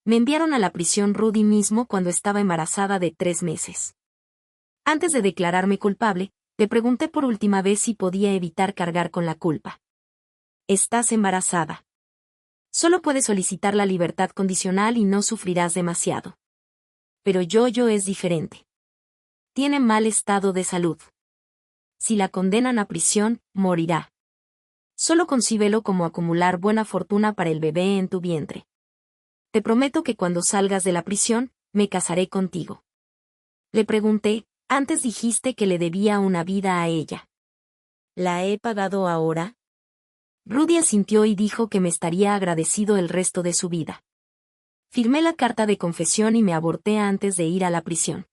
Me enviaron a la prisión Rudy mismo cuando estaba embarazada de 3 meses. Antes de declararme culpable, le pregunté por última vez si podía evitar cargar con la culpa. Estás embarazada. Solo puedes solicitar la libertad condicional y no sufrirás demasiado. Pero Yoyo es diferente. Tiene mal estado de salud. Si la condenan a prisión, morirá. Solo concíbelo como acumular buena fortuna para el bebé en tu vientre. Te prometo que cuando salgas de la prisión, me casaré contigo. Le pregunté, antes dijiste que le debía una vida a ella. ¿La he pagado ahora? Rudy asintió y dijo que me estaría agradecido el resto de su vida. Firmé la carta de confesión y me aborté antes de ir a la prisión.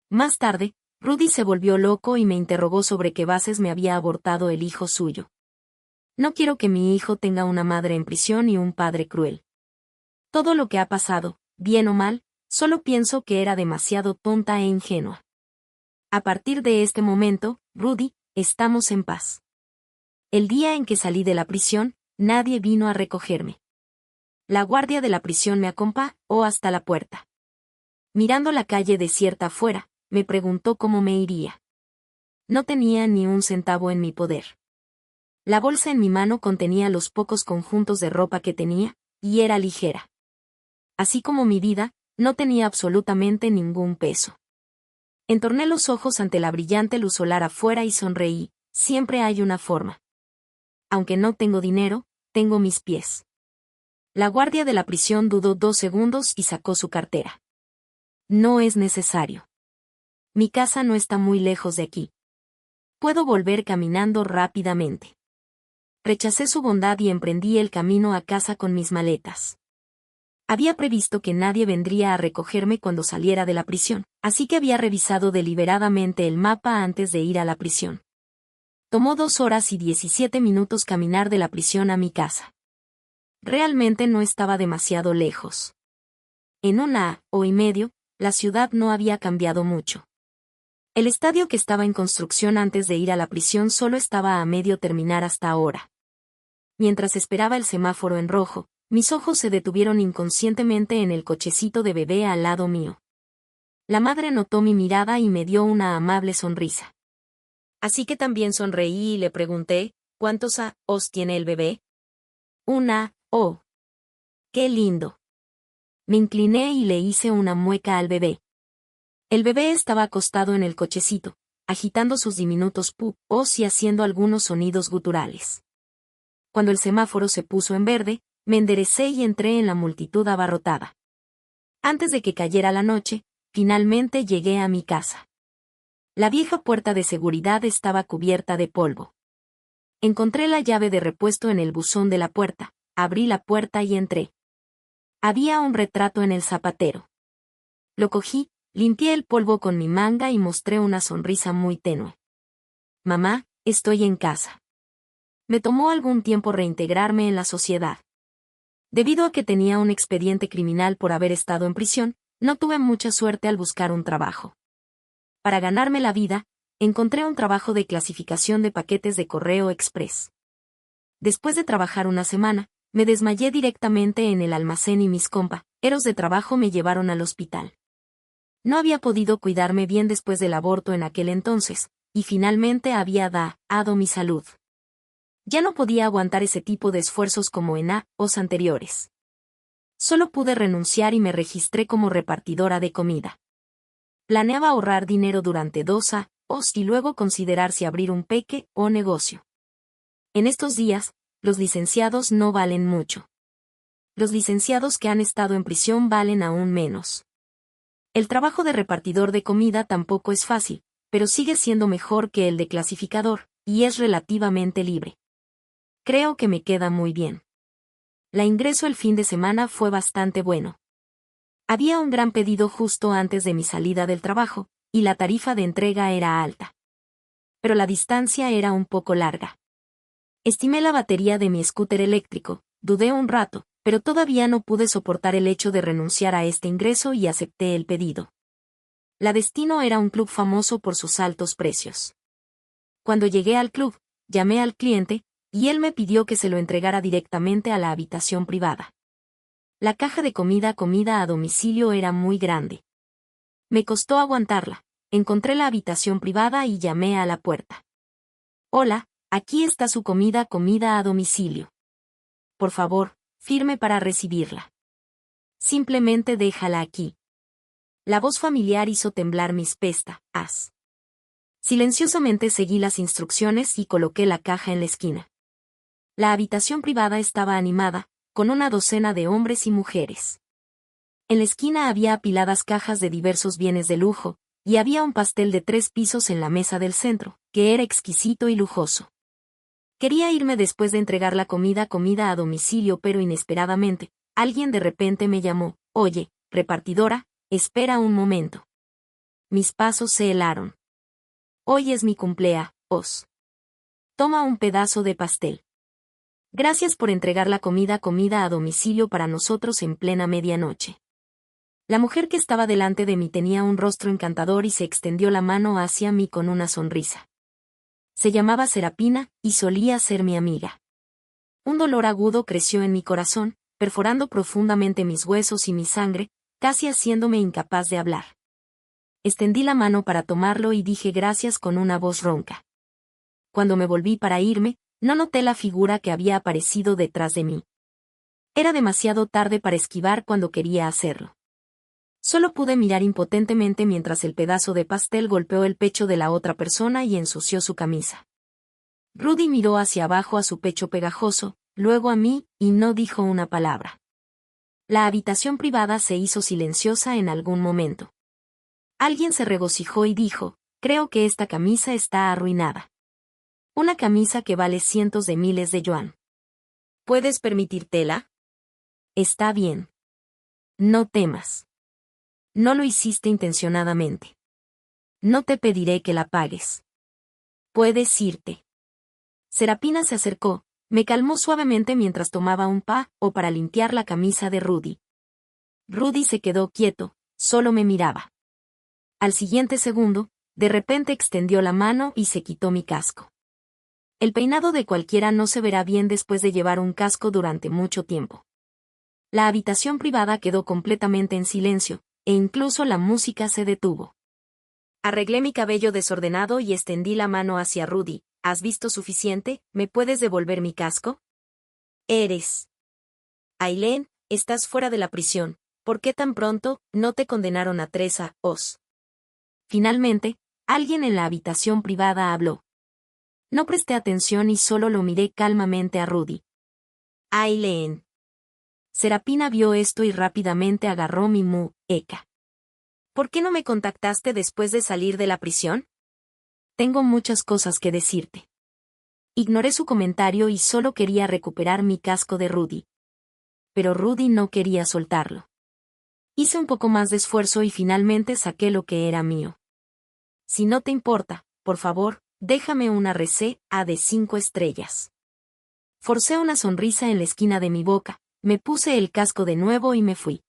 Más tarde, Rudy se volvió loco y me interrogó sobre qué bases me había abortado el hijo suyo. No quiero que mi hijo tenga una madre en prisión y un padre cruel. Todo lo que ha pasado, bien o mal, solo pienso que era demasiado tonta e ingenua. A partir de este momento, Rudy, estamos en paz. El día en que salí de la prisión, nadie vino a recogerme. La guardia de la prisión me acompañó hasta la puerta. Mirando la calle desierta afuera, me preguntó cómo me iría. No tenía ni un centavo en mi poder. La bolsa en mi mano contenía los pocos conjuntos de ropa que tenía, y era ligera. Así como mi vida, no tenía absolutamente ningún peso. Entorné los ojos ante la brillante luz solar afuera y sonreí, siempre hay una forma. Aunque no tengo dinero, tengo mis pies. La guardia de la prisión dudó 2 segundos y sacó su cartera. No es necesario. Mi casa no está muy lejos de aquí. Puedo volver caminando rápidamente. Rechacé su bondad y emprendí el camino a casa con mis maletas. Había previsto que nadie vendría a recogerme cuando saliera de la prisión, así que había revisado deliberadamente el mapa antes de ir a la prisión. Tomó 2 horas y 17 minutos caminar de la prisión a mi casa. Realmente no estaba demasiado lejos. En 1 hora y media, la ciudad no había cambiado mucho. El estadio que estaba en construcción antes de ir a la prisión solo estaba a medio terminar hasta ahora. Mientras esperaba el semáforo en rojo, mis ojos se detuvieron inconscientemente en el cochecito de bebé al lado mío. La madre notó mi mirada y me dio una amable sonrisa. Así que también sonreí y le pregunté, ¿cuántos años tiene el bebé? 1 oh. ¡Qué lindo! Me incliné y le hice una mueca al bebé. El bebé estaba acostado en el cochecito, agitando sus diminutos pupos y haciendo algunos sonidos guturales. Cuando el semáforo se puso en verde, me enderecé y entré en la multitud abarrotada. Antes de que cayera la noche, finalmente llegué a mi casa. La vieja puerta de seguridad estaba cubierta de polvo. Encontré la llave de repuesto en el buzón de la puerta, abrí la puerta y entré. Había un retrato en el zapatero. Lo cogí, limpié el polvo con mi manga y mostré una sonrisa muy tenue. Mamá, estoy en casa. Me tomó algún tiempo reintegrarme en la sociedad. Debido a que tenía un expediente criminal por haber estado en prisión, no tuve mucha suerte al buscar un trabajo. Para ganarme la vida, encontré un trabajo de clasificación de paquetes de correo express. Después de trabajar 1 semana, me desmayé directamente en el almacén y mis compañeros de trabajo me llevaron al hospital. No había podido cuidarme bien después del aborto en aquel entonces, y finalmente había dado mi salud. Ya no podía aguantar ese tipo de esfuerzos como en años anteriores. Solo pude renunciar y me registré como repartidora de comida. Planeaba ahorrar dinero durante 2 años y luego considerar si abrir un pequeño negocio. En estos días, los licenciados no valen mucho. Los licenciados que han estado en prisión valen aún menos. El trabajo de repartidor de comida tampoco es fácil, pero sigue siendo mejor que el de clasificador, y es relativamente libre. Creo que me queda muy bien. La ingreso el fin de semana fue bastante bueno. Había un gran pedido justo antes de mi salida del trabajo, y la tarifa de entrega era alta. Pero la distancia era un poco larga. Estimé la batería de mi scooter eléctrico, dudé un rato, pero todavía no pude soportar el hecho de renunciar a este ingreso y acepté el pedido. La Destino era un club famoso por sus altos precios. Cuando llegué al club, llamé al cliente, y él me pidió que se lo entregara directamente a la habitación privada. La caja de comida a domicilio era muy grande. Me costó aguantarla. Encontré la habitación privada y llamé a la puerta. Hola, aquí está su comida a domicilio. Por favor, firme para recibirla. Simplemente déjala aquí. La voz familiar hizo temblar mis pestañas. Silenciosamente seguí las instrucciones y coloqué la caja en la esquina. La habitación privada estaba animada, con una docena de hombres y mujeres. En la esquina había apiladas cajas de diversos bienes de lujo, y había un pastel de 3 pisos en la mesa del centro, que era exquisito y lujoso. Quería irme después de entregar la comida a domicilio, pero inesperadamente, alguien de repente me llamó. Oye, repartidora, espera un momento. Mis pasos se helaron. Hoy es mi cumpleaños. Toma un pedazo de pastel. Gracias por entregar la comida a domicilio para nosotros en plena medianoche. La mujer que estaba delante de mí tenía un rostro encantador y se extendió la mano hacia mí con una sonrisa. Se llamaba Serapina, y solía ser mi amiga. Un dolor agudo creció en mi corazón, perforando profundamente mis huesos y mi sangre, casi haciéndome incapaz de hablar. Extendí la mano para tomarlo y dije gracias con una voz ronca. Cuando me volví para irme, no noté la figura que había aparecido detrás de mí. Era demasiado tarde para esquivar cuando quería hacerlo. Solo pude mirar impotentemente mientras el pedazo de pastel golpeó el pecho de la otra persona y ensució su camisa. Rudy miró hacia abajo a su pecho pegajoso, luego a mí, y no dijo una palabra. La habitación privada se hizo silenciosa en algún momento. Alguien se regocijó y dijo, creo que esta camisa está arruinada. Una camisa que vale cientos de miles de yuan. ¿Puedes permitírtela? Está bien. No temas. No lo hiciste intencionadamente. No te pediré que la pagues. Puedes irte. Serapina se acercó, me calmó suavemente mientras tomaba un o para limpiar la camisa de Rudy. Rudy se quedó quieto, solo me miraba. Al siguiente segundo, de repente extendió la mano y se quitó mi casco. El peinado de cualquiera no se verá bien después de llevar un casco durante mucho tiempo. La habitación privada quedó completamente en silencio, e incluso la música se detuvo. Arreglé mi cabello desordenado y extendí la mano hacia Rudy. ¿Has visto suficiente? ¿Me puedes devolver mi casco? Aileen, estás fuera de la prisión. ¿Por qué tan pronto? ¿No te condenaron a 3 años? Finalmente, alguien en la habitación privada habló. No presté atención y solo lo miré calmamente a Rudy. Aileen. Serapina vio esto y rápidamente agarró mi muñeca. ¿Por qué no me contactaste después de salir de la prisión? Tengo muchas cosas que decirte. Ignoré su comentario y solo quería recuperar mi casco de Rudy. Pero Rudy no quería soltarlo. Hice un poco más de esfuerzo y finalmente saqué lo que era mío. Si no te importa, por favor, déjame una reseña de 5 estrellas. Forcé una sonrisa en la esquina de mi boca, me puse el casco de nuevo y me fui.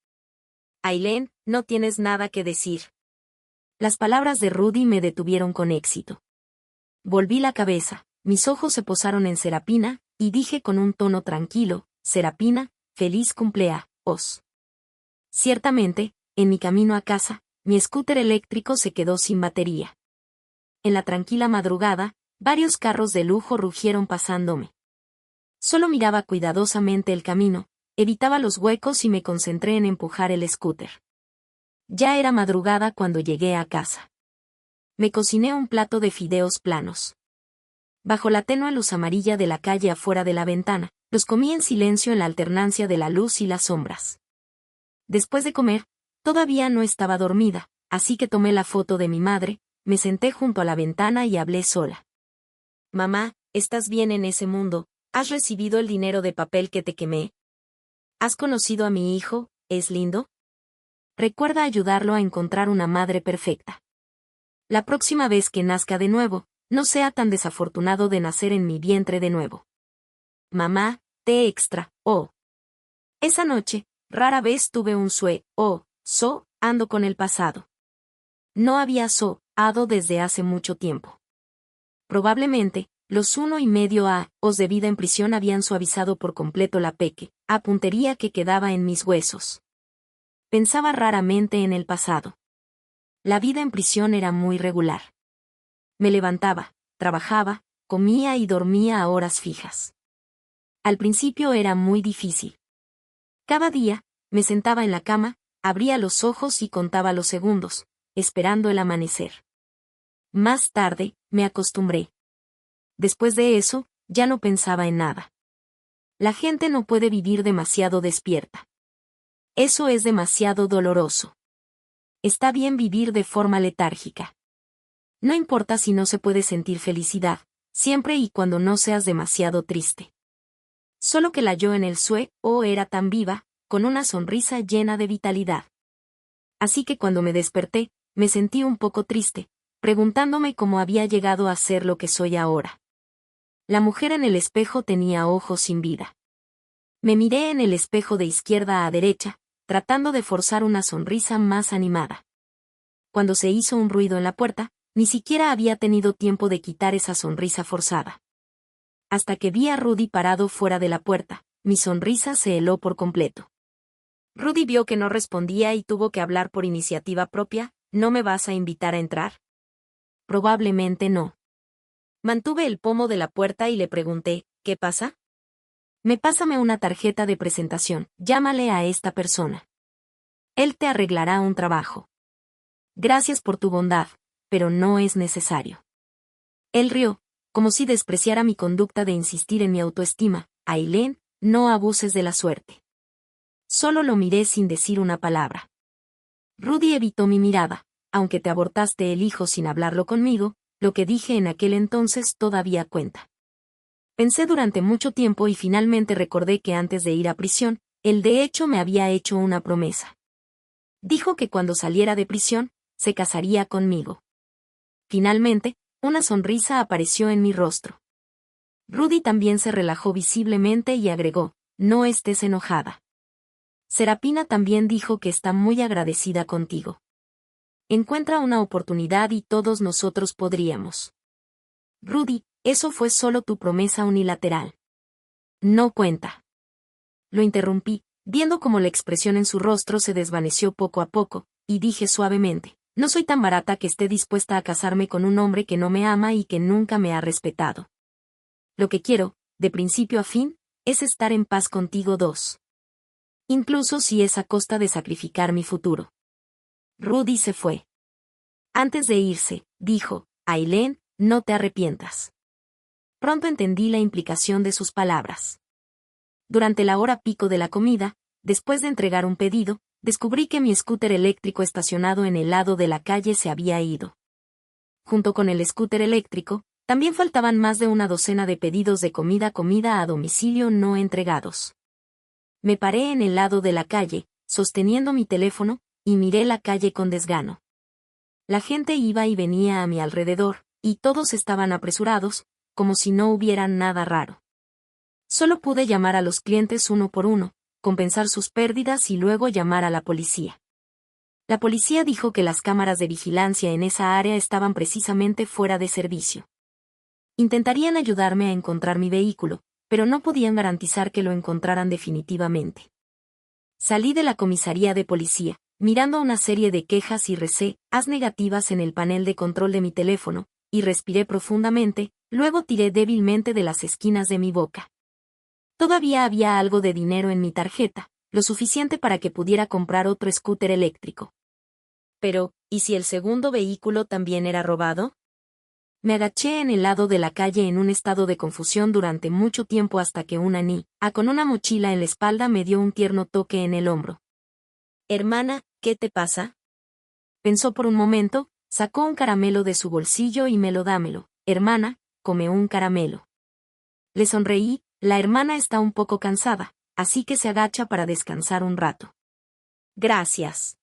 Aileen, no tienes nada que decir. Las palabras de Rudy me detuvieron con éxito. Volví la cabeza, mis ojos se posaron en Serapina, y dije con un tono tranquilo, Serapina, feliz cumpleaños. Ciertamente, en mi camino a casa, mi scooter eléctrico se quedó sin batería. En la tranquila madrugada, varios carros de lujo rugieron pasándome. Solo miraba cuidadosamente el camino, evitaba los huecos y me concentré en empujar el scooter. Ya era madrugada cuando llegué a casa. Me cociné un plato de fideos planos. Bajo la tenue luz amarilla de la calle afuera de la ventana, los comí en silencio en la alternancia de la luz y las sombras. Después de comer, todavía no estaba dormida, así que tomé la foto de mi madre, me senté junto a la ventana y hablé sola. Mamá, ¿estás bien en ese mundo? ¿Has recibido el dinero de papel que te quemé? ¿Has conocido a mi hijo? ¿Es lindo? Recuerda ayudarlo a encontrar una madre perfecta. La próxima vez que nazca de nuevo, no sea tan desafortunado de nacer en mi vientre de nuevo. Mamá, te extra, oh. Esa noche, rara vez tuve un ando con el pasado. No había ado desde hace mucho tiempo. Probablemente, Los 1,5 años de vida en prisión habían suavizado por completo la puntería que quedaba en mis huesos. Pensaba raramente en el pasado. La vida en prisión era muy regular. Me levantaba, trabajaba, comía y dormía a horas fijas. Al principio era muy difícil. Cada día, me sentaba en la cama, abría los ojos y contaba los segundos, esperando el amanecer. Más tarde, me acostumbré. Después de eso, ya no pensaba en nada. La gente no puede vivir demasiado despierta. Eso es demasiado doloroso. Está bien vivir de forma letárgica. No importa si no se puede sentir felicidad, siempre y cuando no seas demasiado triste. Solo que la yo en el sueño era tan viva, con una sonrisa llena de vitalidad. Así que cuando me desperté, me sentí un poco triste, preguntándome cómo había llegado a ser lo que soy ahora. La mujer en el espejo tenía ojos sin vida. Me miré en el espejo de izquierda a derecha, tratando de forzar una sonrisa más animada. Cuando se hizo un ruido en la puerta, ni siquiera había tenido tiempo de quitar esa sonrisa forzada. Hasta que vi a Rudy parado fuera de la puerta, mi sonrisa se heló por completo. Rudy vio que no respondía y tuvo que hablar por iniciativa propia. ¿No me vas a invitar a entrar? Probablemente no. Mantuve el pomo de la puerta y le pregunté, ¿qué pasa? Pásame una tarjeta de presentación, llámale a esta persona. Él te arreglará un trabajo. Gracias por tu bondad, pero no es necesario. Él rió, como si despreciara mi conducta de insistir en mi autoestima. Aileen, no abuses de la suerte. Solo lo miré sin decir una palabra. Rudy evitó mi mirada. Aunque te abortaste el hijo sin hablarlo conmigo, lo que dije en aquel entonces todavía cuenta. Pensé durante mucho tiempo y finalmente recordé que antes de ir a prisión, él de hecho me había hecho una promesa. Dijo que cuando saliera de prisión, se casaría conmigo. Finalmente, una sonrisa apareció en mi rostro. Rudy también se relajó visiblemente y agregó, no estés enojada. Serapina también dijo que está muy agradecida contigo. Encuentra una oportunidad y todos nosotros podríamos. Rudy, eso fue solo tu promesa unilateral. No cuenta. Lo interrumpí, viendo cómo la expresión en su rostro se desvaneció poco a poco, y dije suavemente, no soy tan barata que esté dispuesta a casarme con un hombre que no me ama y que nunca me ha respetado. Lo que quiero, de principio a fin, es estar en paz contigo dos. Incluso si es a costa de sacrificar mi futuro. Rudy se fue. Antes de irse, dijo, Aileen, no te arrepientas. Pronto entendí la implicación de sus palabras. Durante la hora pico de la comida, después de entregar un pedido, descubrí que mi scooter eléctrico estacionado en el lado de la calle se había ido. Junto con el scooter eléctrico, también faltaban más de una docena de pedidos de comida a domicilio no entregados. Me paré en el lado de la calle, sosteniendo mi teléfono, y miré la calle con desgano. La gente iba y venía a mi alrededor, y todos estaban apresurados, como si no hubiera nada raro. Solo pude llamar a los clientes uno por uno, compensar sus pérdidas y luego llamar a la policía. La policía dijo que las cámaras de vigilancia en esa área estaban precisamente fuera de servicio. Intentarían ayudarme a encontrar mi vehículo, pero no podían garantizar que lo encontraran definitivamente. Salí de la comisaría de policía, mirando una serie de quejas y reseñas negativas en el panel de control de mi teléfono, y respiré profundamente, luego tiré débilmente de las esquinas de mi boca. Todavía había algo de dinero en mi tarjeta, lo suficiente para que pudiera comprar otro scooter eléctrico. Pero, ¿y si el segundo vehículo también era robado? Me agaché en el lado de la calle en un estado de confusión durante mucho tiempo hasta que una niña, con una mochila en la espalda me dio un tierno toque en el hombro. Hermana, ¿qué te pasa? Pensó por un momento, sacó un caramelo de su bolsillo y dámelo. Hermana, come un caramelo. Le sonreí, la hermana está un poco cansada, así que se agacha para descansar un rato. Gracias.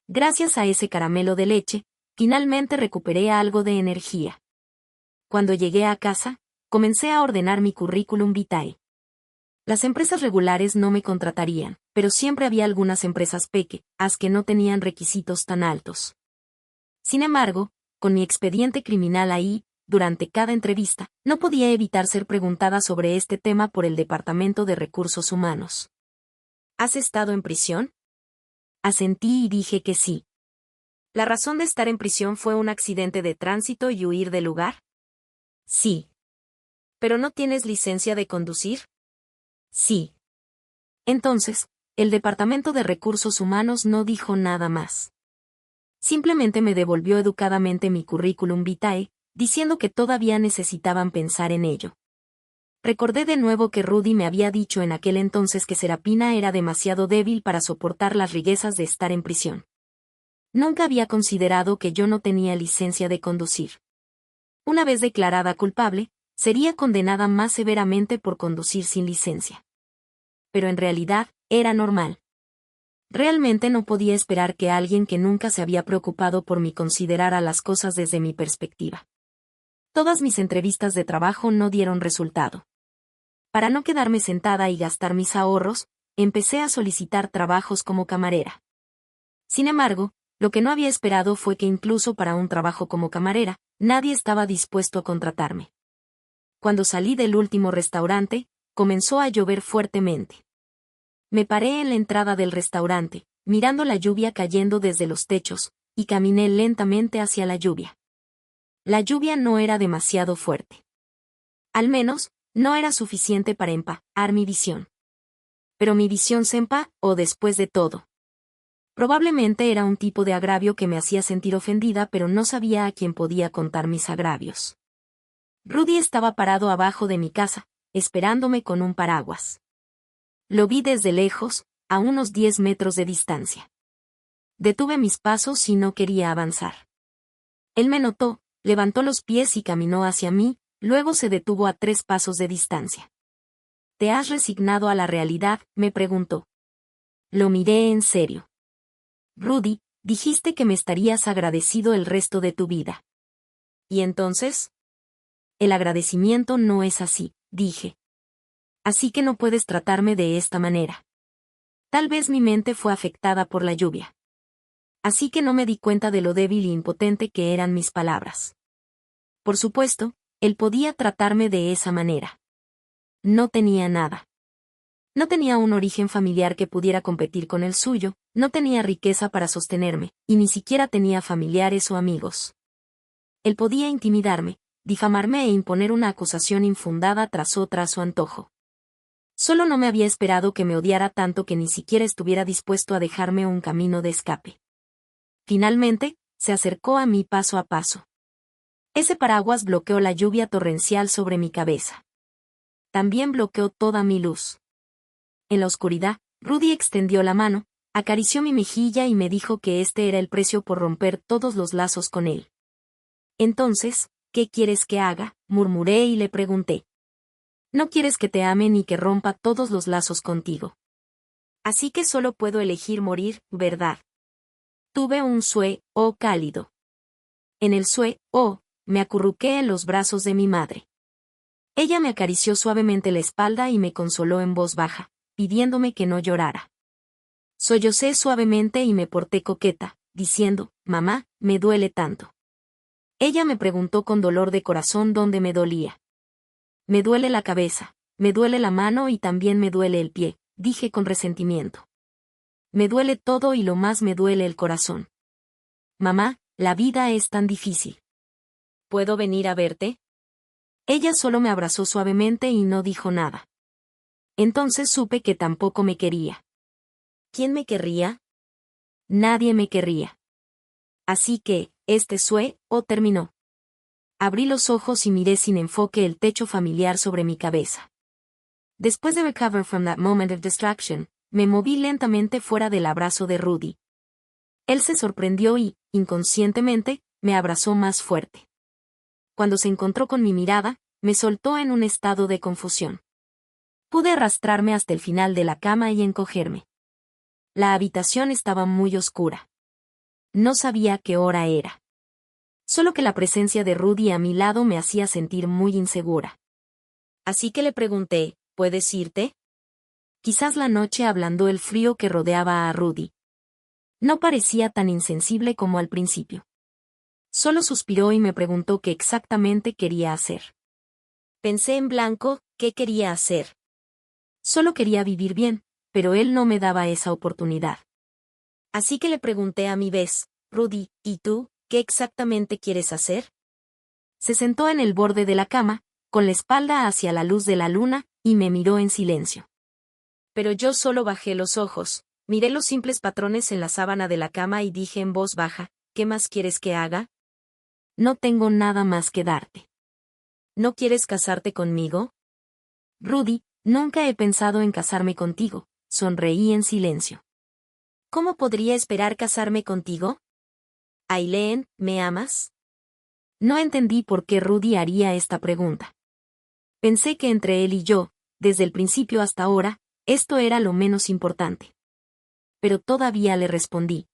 Gracias a ese caramelo de leche, finalmente recuperé algo de energía. Cuando llegué a casa, comencé a ordenar mi currículum vitae. Las empresas regulares no me contratarían, pero siempre había algunas empresas pequeñas que no tenían requisitos tan altos. Sin embargo, con mi expediente criminal ahí, durante cada entrevista, no podía evitar ser preguntada sobre este tema por el Departamento de Recursos Humanos. ¿Has estado en prisión? Asentí y dije que sí. ¿La razón de estar en prisión fue un accidente de tránsito y huir del lugar? Sí. ¿Pero no tienes licencia de conducir? Sí. Entonces, el Departamento de Recursos Humanos no dijo nada más. Simplemente me devolvió educadamente mi currículum vitae, diciendo que todavía necesitaban pensar en ello. Recordé de nuevo que Rudy me había dicho en aquel entonces que Serapina era demasiado débil para soportar las riquezas de estar en prisión. Nunca había considerado que yo no tenía licencia de conducir. Una vez declarada culpable, sería condenada más severamente por conducir sin licencia. Pero en realidad, era normal. Realmente no podía esperar que alguien que nunca se había preocupado por mí considerara las cosas desde mi perspectiva. Todas mis entrevistas de trabajo no dieron resultado. Para no quedarme sentada y gastar mis ahorros, empecé a solicitar trabajos como camarera. Sin embargo, lo que no había esperado fue que incluso para un trabajo como camarera, nadie estaba dispuesto a contratarme. Cuando salí del último restaurante, comenzó a llover fuertemente. Me paré en la entrada del restaurante, mirando la lluvia cayendo desde los techos, y caminé lentamente hacia la lluvia. La lluvia no era demasiado fuerte. Al menos, no era suficiente para empañar mi visión. Pero mi visión se empañó después de todo. Probablemente era un tipo de agravio que me hacía sentir ofendida, pero no sabía a quién podía contar mis agravios. Rudy estaba parado abajo de mi casa, esperándome con un paraguas. Lo vi desde lejos, a unos 10 metros de distancia. Detuve mis pasos y no quería avanzar. Él me notó, levantó los pies y caminó hacia mí, luego se detuvo a 3 pasos de distancia. ¿Te has resignado a la realidad?, me preguntó. Lo miré en serio. Rudy, dijiste que me estarías agradecido el resto de tu vida. ¿Y entonces? El agradecimiento no es así, dije. Así que no puedes tratarme de esta manera. Tal vez mi mente fue afectada por la lluvia. Así que no me di cuenta de lo débil y impotente que eran mis palabras. Por supuesto, él podía tratarme de esa manera. No tenía nada. No tenía un origen familiar que pudiera competir con el suyo, no tenía riqueza para sostenerme, y ni siquiera tenía familiares o amigos. Él podía intimidarme, difamarme e imponer una acusación infundada tras otra a su antojo. Solo no me había esperado que me odiara tanto que ni siquiera estuviera dispuesto a dejarme un camino de escape. Finalmente, se acercó a mí paso a paso. Ese paraguas bloqueó la lluvia torrencial sobre mi cabeza. También bloqueó toda mi luz. En la oscuridad, Rudy extendió la mano, acarició mi mejilla y me dijo que este era el precio por romper todos los lazos con él. Entonces, ¿qué quieres que haga?, murmuré y le pregunté. No quieres que te ame ni que rompa todos los lazos contigo. Así que solo puedo elegir morir, ¿verdad? Tuve un sueño cálido. En el sueño, me acurruqué en los brazos de mi madre. Ella me acarició suavemente la espalda y me consoló en voz baja, pidiéndome que no llorara. Sollocé suavemente y me porté coqueta, diciendo, mamá, me duele tanto. Ella me preguntó con dolor de corazón dónde me dolía. Me duele la cabeza, me duele la mano y también me duele el pie, dije con resentimiento. Me duele todo y lo más me duele el corazón. Mamá, la vida es tan difícil. ¿Puedo venir a verte? Ella solo me abrazó suavemente y no dijo nada. Entonces supe que tampoco me quería. ¿Quién me querría? Nadie me querría. Así que, este sueño terminó. Abrí los ojos y miré sin enfoque el techo familiar sobre mi cabeza. Después de recover from that moment of distraction, me moví lentamente fuera del abrazo de Rudy. Él se sorprendió y, inconscientemente, me abrazó más fuerte. Cuando se encontró con mi mirada, me soltó en un estado de confusión. Pude arrastrarme hasta el final de la cama y encogerme. La habitación estaba muy oscura. No sabía qué hora era. Solo que la presencia de Rudy a mi lado me hacía sentir muy insegura. Así que le pregunté, ¿puedes irte? Quizás la noche ablandó el frío que rodeaba a Rudy. No parecía tan insensible como al principio. Solo suspiró y me preguntó qué exactamente quería hacer. Pensé en blanco, ¿qué quería hacer? Solo quería vivir bien, pero él no me daba esa oportunidad. Así que le pregunté a mi vez, Rudy, ¿y tú, qué exactamente quieres hacer? Se sentó en el borde de la cama, con la espalda hacia la luz de la luna, y me miró en silencio. Pero yo solo bajé los ojos, miré los simples patrones en la sábana de la cama y dije en voz baja, ¿qué más quieres que haga? No tengo nada más que darte. ¿No quieres casarte conmigo? Rudy, nunca he pensado en casarme contigo, sonreí en silencio. ¿Cómo podría esperar casarme contigo? Aileen, ¿me amas? No entendí por qué Rudy haría esta pregunta. Pensé que entre él y yo, desde el principio hasta ahora, esto era lo menos importante. Pero todavía le respondí.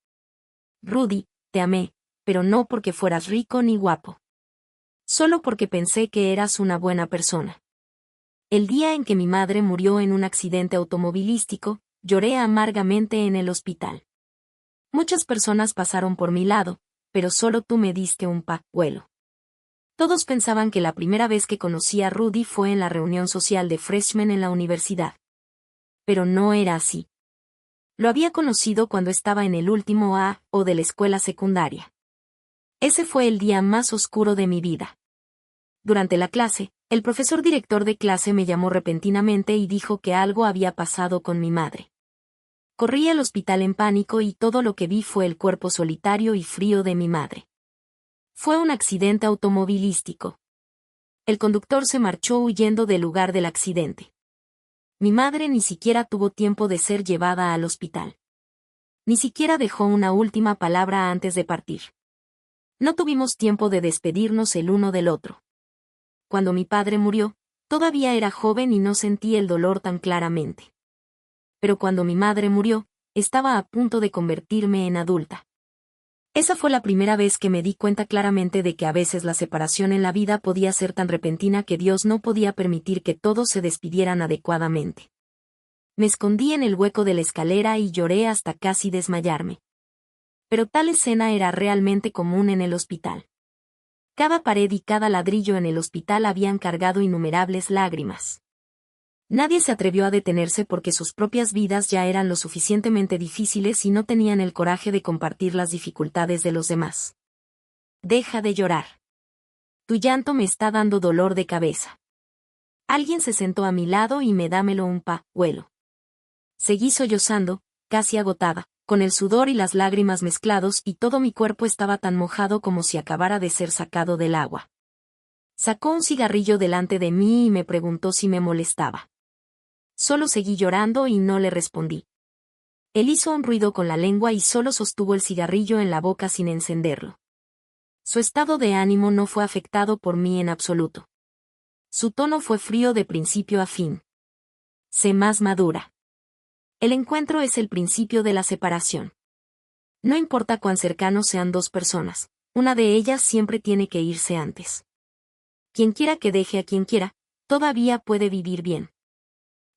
Rudy, te amé, pero no porque fueras rico ni guapo. Solo porque pensé que eras una buena persona. El día en que mi madre murió en un accidente automovilístico, lloré amargamente en el hospital. Muchas personas pasaron por mi lado, pero solo tú me diste un pañuelo. Todos pensaban que la primera vez que conocí a Rudy fue en la reunión social de freshmen en la universidad. Pero no era así. Lo había conocido cuando estaba en el último año de la escuela secundaria. Ese fue el día más oscuro de mi vida. Durante la clase, el profesor director de clase me llamó repentinamente y dijo que algo había pasado con mi madre. Corrí al hospital en pánico y todo lo que vi fue el cuerpo solitario y frío de mi madre. Fue un accidente automovilístico. El conductor se marchó huyendo del lugar del accidente. Mi madre ni siquiera tuvo tiempo de ser llevada al hospital. Ni siquiera dejó una última palabra antes de partir. No tuvimos tiempo de despedirnos el uno del otro. Cuando mi padre murió, todavía era joven y no sentí el dolor tan claramente. Pero cuando mi madre murió, estaba a punto de convertirme en adulta. Esa fue la primera vez que me di cuenta claramente de que a veces la separación en la vida podía ser tan repentina que Dios no podía permitir que todos se despidieran adecuadamente. Me escondí en el hueco de la escalera y lloré hasta casi desmayarme. Pero tal escena era realmente común en el hospital. Cada pared y cada ladrillo en el hospital habían cargado innumerables lágrimas. Nadie se atrevió a detenerse porque sus propias vidas ya eran lo suficientemente difíciles y no tenían el coraje de compartir las dificultades de los demás. Deja de llorar. Tu llanto me está dando dolor de cabeza. Alguien se sentó a mi lado y me dámelo un pañuelo. Seguí sollozando, casi agotada, con el sudor y las lágrimas mezclados y todo mi cuerpo estaba tan mojado como si acabara de ser sacado del agua. Sacó un cigarrillo delante de mí y me preguntó si me molestaba. Solo seguí llorando y no le respondí. Él hizo un ruido con la lengua y solo sostuvo el cigarrillo en la boca sin encenderlo. Su estado de ánimo no fue afectado por mí en absoluto. Su tono fue frío de principio a fin. Sé más madura. El encuentro es el principio de la separación. No importa cuán cercanos sean dos personas, una de ellas siempre tiene que irse antes. Quien quiera que deje a quien quiera, todavía puede vivir bien.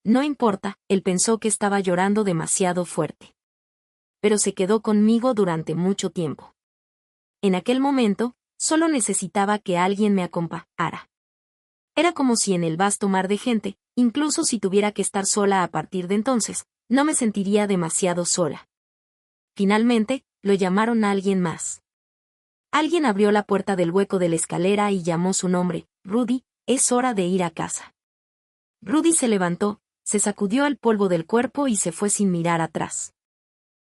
No importa, él pensó que estaba llorando demasiado fuerte. Pero se quedó conmigo durante mucho tiempo. En aquel momento, solo necesitaba que alguien me acompañara. Era como si en el vasto mar de gente, incluso si tuviera que estar sola a partir de entonces, no me sentiría demasiado sola. Finalmente, lo llamaron a alguien más. Alguien abrió la puerta del hueco de la escalera y llamó su nombre, Rudy, es hora de ir a casa. Rudy se levantó, se sacudió el polvo del cuerpo y se fue sin mirar atrás.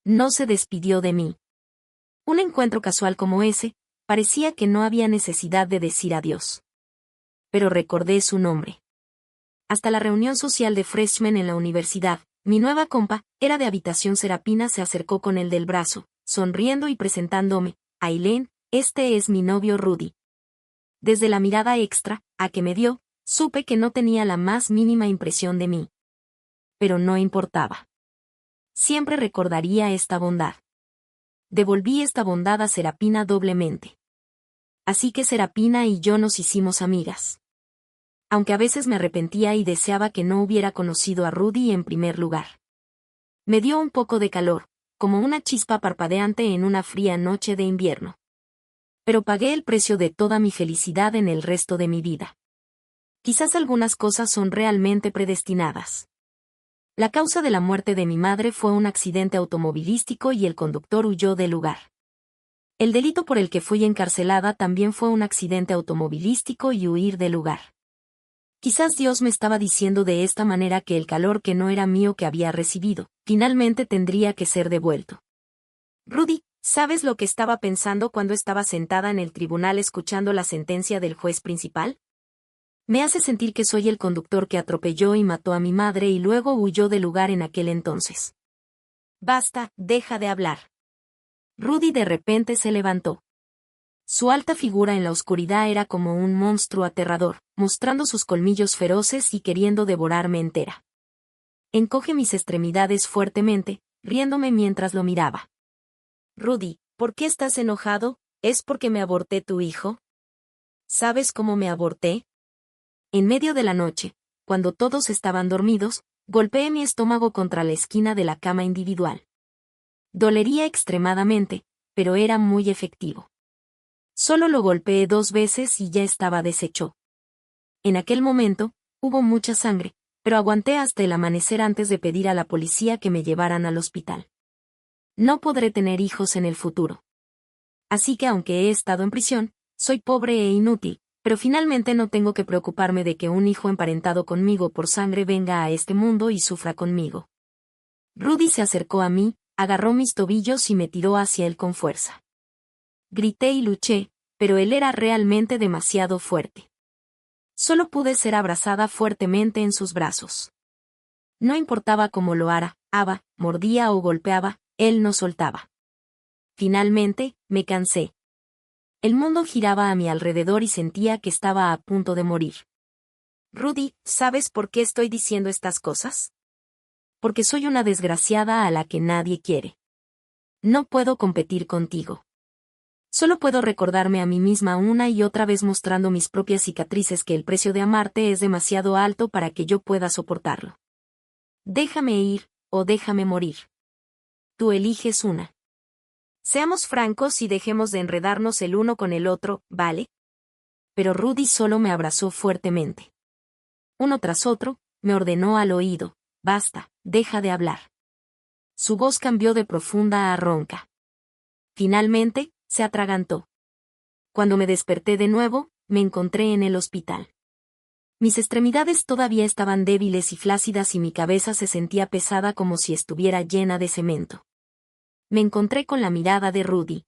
No se despidió de mí. Un encuentro casual como ese, parecía que no había necesidad de decir adiós. Pero recordé su nombre. Hasta la reunión social de freshmen en la universidad, mi nueva compa, era de habitación Serapina, se acercó con el del brazo, sonriendo y presentándome, Aileen, este es mi novio Rudy. Desde la mirada extra, a que me dio, supe que no tenía la más mínima impresión de mí. Pero no importaba. Siempre recordaría esta bondad. Devolví esta bondad a Serapina doblemente. Así que Serapina y yo nos hicimos amigas. Aunque a veces me arrepentía y deseaba que no hubiera conocido a Rudy en primer lugar. Me dio un poco de calor, como una chispa parpadeante en una fría noche de invierno. Pero pagué el precio de toda mi felicidad en el resto de mi vida. Quizás algunas cosas son realmente predestinadas. La causa de la muerte de mi madre fue un accidente automovilístico y el conductor huyó del lugar. El delito por el que fui encarcelada también fue un accidente automovilístico y huir del lugar. Quizás Dios me estaba diciendo de esta manera que el calor que no era mío que había recibido, finalmente tendría que ser devuelto. Rudy, ¿sabes lo que estaba pensando cuando estaba sentada en el tribunal escuchando la sentencia del juez principal? Me hace sentir que soy el conductor que atropelló y mató a mi madre y luego huyó del lugar en aquel entonces. Basta, deja de hablar. Rudy de repente se levantó. Su alta figura en la oscuridad era como un monstruo aterrador, mostrando sus colmillos feroces y queriendo devorarme entera. Encoge mis extremidades fuertemente, riéndome mientras lo miraba. Rudy, ¿por qué estás enojado? ¿Es porque me aborté tu hijo? ¿Sabes cómo me aborté? En medio de la noche, cuando todos estaban dormidos, golpeé mi estómago contra la esquina de la cama individual. Dolería extremadamente, pero era muy efectivo. Solo lo golpeé 2 veces y ya estaba deshecho. En aquel momento, hubo mucha sangre, pero aguanté hasta el amanecer antes de pedir a la policía que me llevaran al hospital. No podré tener hijos en el futuro. Así que aunque he estado en prisión, soy pobre e inútil, pero finalmente no tengo que preocuparme de que un hijo emparentado conmigo por sangre venga a este mundo y sufra conmigo. Rudy se acercó a mí, agarró mis tobillos y me tiró hacia él con fuerza. Grité y luché, pero él era realmente demasiado fuerte. Solo pude ser abrazada fuertemente en sus brazos. No importaba cómo lo hará, mordía o golpeaba, él no soltaba. Finalmente, me cansé. El mundo giraba a mi alrededor y sentía que estaba a punto de morir. Rudy, ¿sabes por qué estoy diciendo estas cosas? Porque soy una desgraciada a la que nadie quiere. No puedo competir contigo. Solo puedo recordarme a mí misma una y otra vez mostrando mis propias cicatrices que el precio de amarte es demasiado alto para que yo pueda soportarlo. Déjame ir, o déjame morir. Tú eliges una. Seamos francos y dejemos de enredarnos el uno con el otro, ¿vale? Pero Rudy solo me abrazó fuertemente. Uno tras otro, me ordenó al oído, basta, deja de hablar. Su voz cambió de profunda a ronca. Finalmente, se atragantó. Cuando me desperté de nuevo, me encontré en el hospital. Mis extremidades todavía estaban débiles y flácidas y mi cabeza se sentía pesada como si estuviera llena de cemento. Me encontré con la mirada de Rudy.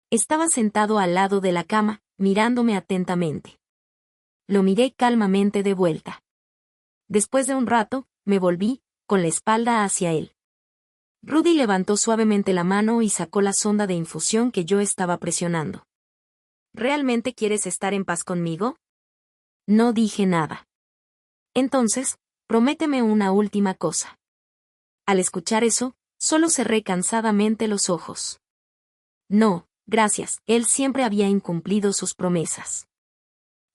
Estaba sentado al lado de la cama, mirándome atentamente. Lo miré calmamente de vuelta. Después de un rato, me volví, con la espalda hacia él. Rudy levantó suavemente la mano y sacó la sonda de infusión que yo estaba presionando. ¿Realmente quieres estar en paz conmigo? No dije nada. Entonces, prométeme una última cosa. Al escuchar eso, solo cerré cansadamente los ojos. No, gracias, él siempre había incumplido sus promesas.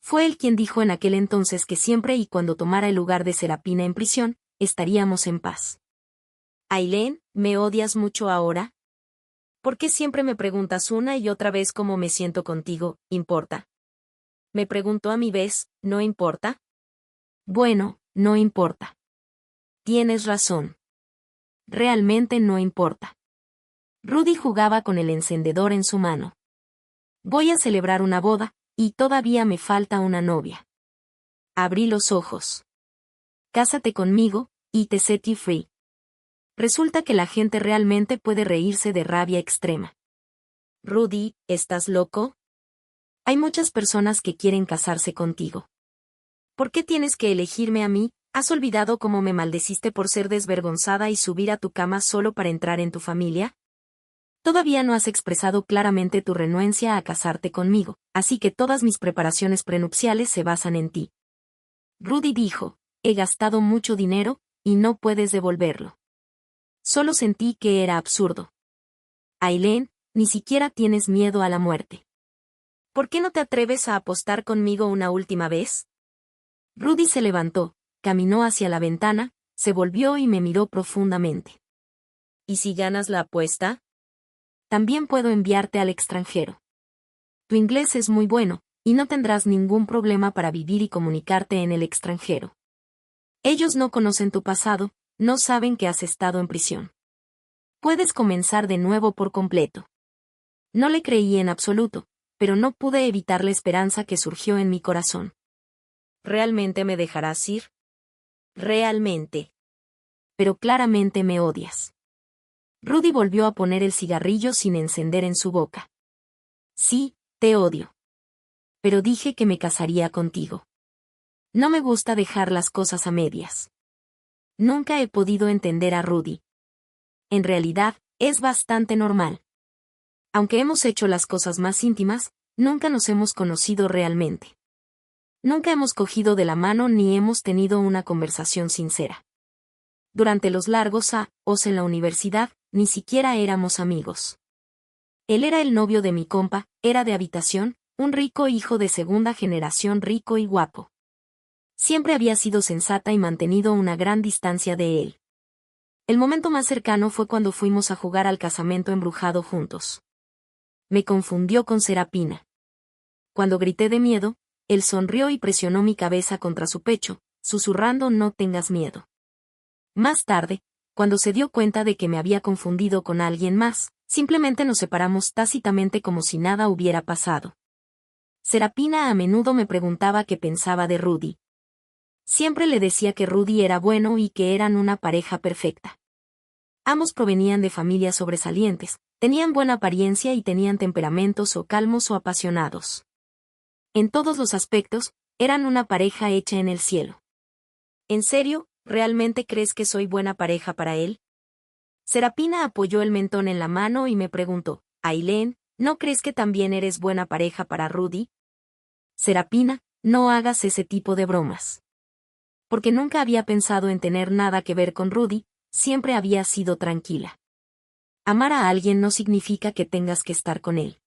Fue él quien dijo en aquel entonces que siempre y cuando tomara el lugar de Serapina en prisión, estaríamos en paz. Aileen, ¿me odias mucho ahora? ¿Por qué siempre me preguntas una y otra vez cómo me siento contigo? ¿Importa? Me preguntó a mi vez, ¿no importa? Bueno, no importa. Tienes razón. Realmente no importa. Rudy jugaba con el encendedor en su mano. Voy a celebrar una boda, y todavía me falta una novia. Abrí los ojos. Cásate conmigo, y te set you free. Resulta que la gente realmente puede reírse de rabia extrema. Rudy, ¿estás loco? Hay muchas personas que quieren casarse contigo. ¿Por qué tienes que elegirme a mí? ¿Has olvidado cómo me maldeciste por ser desvergonzada y subir a tu cama solo para entrar en tu familia? Todavía no has expresado claramente tu renuencia a casarte conmigo, así que todas mis preparaciones prenupciales se basan en ti. Rudy dijo, he gastado mucho dinero, y no puedes devolverlo. Solo sentí que era absurdo. Aileen, ni siquiera tienes miedo a la muerte. ¿Por qué no te atreves a apostar conmigo una última vez? Rudy se levantó, caminó hacia la ventana, se volvió y me miró profundamente. ¿Y si ganas la apuesta? También puedo enviarte al extranjero. Tu inglés es muy bueno, y no tendrás ningún problema para vivir y comunicarte en el extranjero. Ellos no conocen tu pasado, no saben que has estado en prisión. Puedes comenzar de nuevo por completo. No le creí en absoluto, pero no pude evitar la esperanza que surgió en mi corazón. ¿Realmente me dejarás ir? Realmente. Pero claramente me odias. Rudy volvió a poner el cigarrillo sin encender en su boca. Sí, te odio. Pero dije que me casaría contigo. No me gusta dejar las cosas a medias. Nunca he podido entender a Rudy. En realidad, es bastante normal. Aunque hemos hecho las cosas más íntimas, nunca nos hemos conocido realmente. Nunca hemos cogido de la mano ni hemos tenido una conversación sincera. Durante los largos años en la universidad, ni siquiera éramos amigos. Él era el novio de mi compa, era de habitación, un rico hijo de segunda generación rico y guapo. Siempre había sido sensata y mantenido una gran distancia de él. El momento más cercano fue cuando fuimos a jugar al casamento embrujado juntos. Me confundió con Serapina. Cuando grité de miedo, él sonrió y presionó mi cabeza contra su pecho, susurrando no tengas miedo. Más tarde, cuando se dio cuenta de que me había confundido con alguien más, simplemente nos separamos tácitamente como si nada hubiera pasado. Serapina a menudo me preguntaba qué pensaba de Rudy. Siempre le decía que Rudy era bueno y que eran una pareja perfecta. Ambos provenían de familias sobresalientes, tenían buena apariencia y tenían temperamentos o calmos o apasionados. En todos los aspectos, eran una pareja hecha en el cielo. ¿En serio, realmente crees que soy buena pareja para él? Serapina apoyó el mentón en la mano y me preguntó, Ailén, ¿no crees que también eres buena pareja para Rudy? Serapina, no hagas ese tipo de bromas. Porque nunca había pensado en tener nada que ver con Rudy, siempre había sido tranquila. Amar a alguien no significa que tengas que estar con él.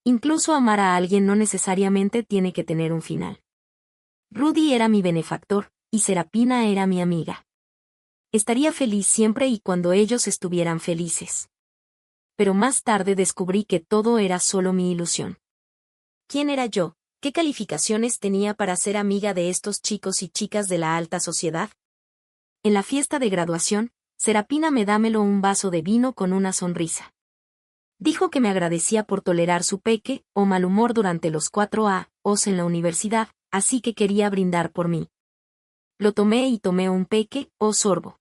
Incluso amar a alguien no necesariamente tiene que tener un final. Rudy era mi benefactor, y Serapina era mi amiga. Estaría feliz siempre y cuando ellos estuvieran felices. Pero más tarde descubrí que todo era solo mi ilusión. ¿Quién era yo? ¿Qué calificaciones tenía para ser amiga de estos chicos y chicas de la alta sociedad? En la fiesta de graduación, Serapina me dámelo un vaso de vino con una sonrisa. Dijo que me agradecía por tolerar su peque o mal humor durante los 4 años en la universidad, así que quería brindar por mí. Lo tomé y tomé un peque o sorbo.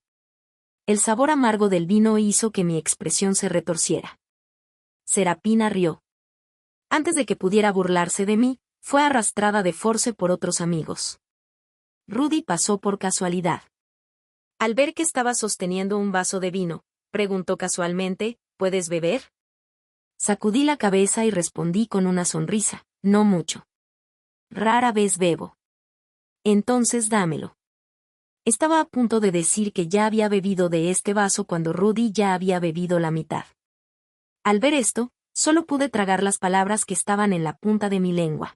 El sabor amargo del vino hizo que mi expresión se retorciera. Serapina rió. Antes de que pudiera burlarse de mí, fue arrastrada de force por otros amigos. Rudy pasó por casualidad. Al ver que estaba sosteniendo un vaso de vino, preguntó casualmente, ¿puedes beber? Sacudí la cabeza y respondí con una sonrisa, no mucho. Rara vez bebo. Entonces dámelo. Estaba a punto de decir que ya había bebido de este vaso cuando Rudy ya había bebido la mitad. Al ver esto, solo pude tragar las palabras que estaban en la punta de mi lengua.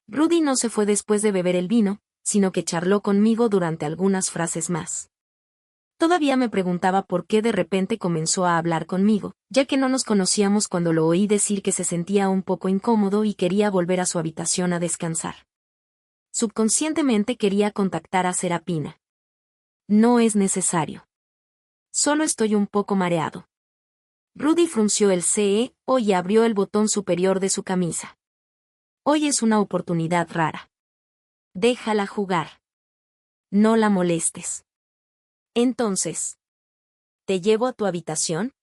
Rudy no se fue después de beber el vino, sino que charló conmigo durante algunas frases más. Todavía me preguntaba por qué de repente comenzó a hablar conmigo, ya que no nos conocíamos cuando lo oí decir que se sentía un poco incómodo y quería volver a su habitación a descansar. Subconscientemente quería contactar a Serapina. No es necesario. Solo estoy un poco mareado. Rudy frunció el ceño y abrió el botón superior de su camisa. Hoy es una oportunidad rara. Déjala jugar. No la molestes. Entonces, ¿te llevo a tu habitación?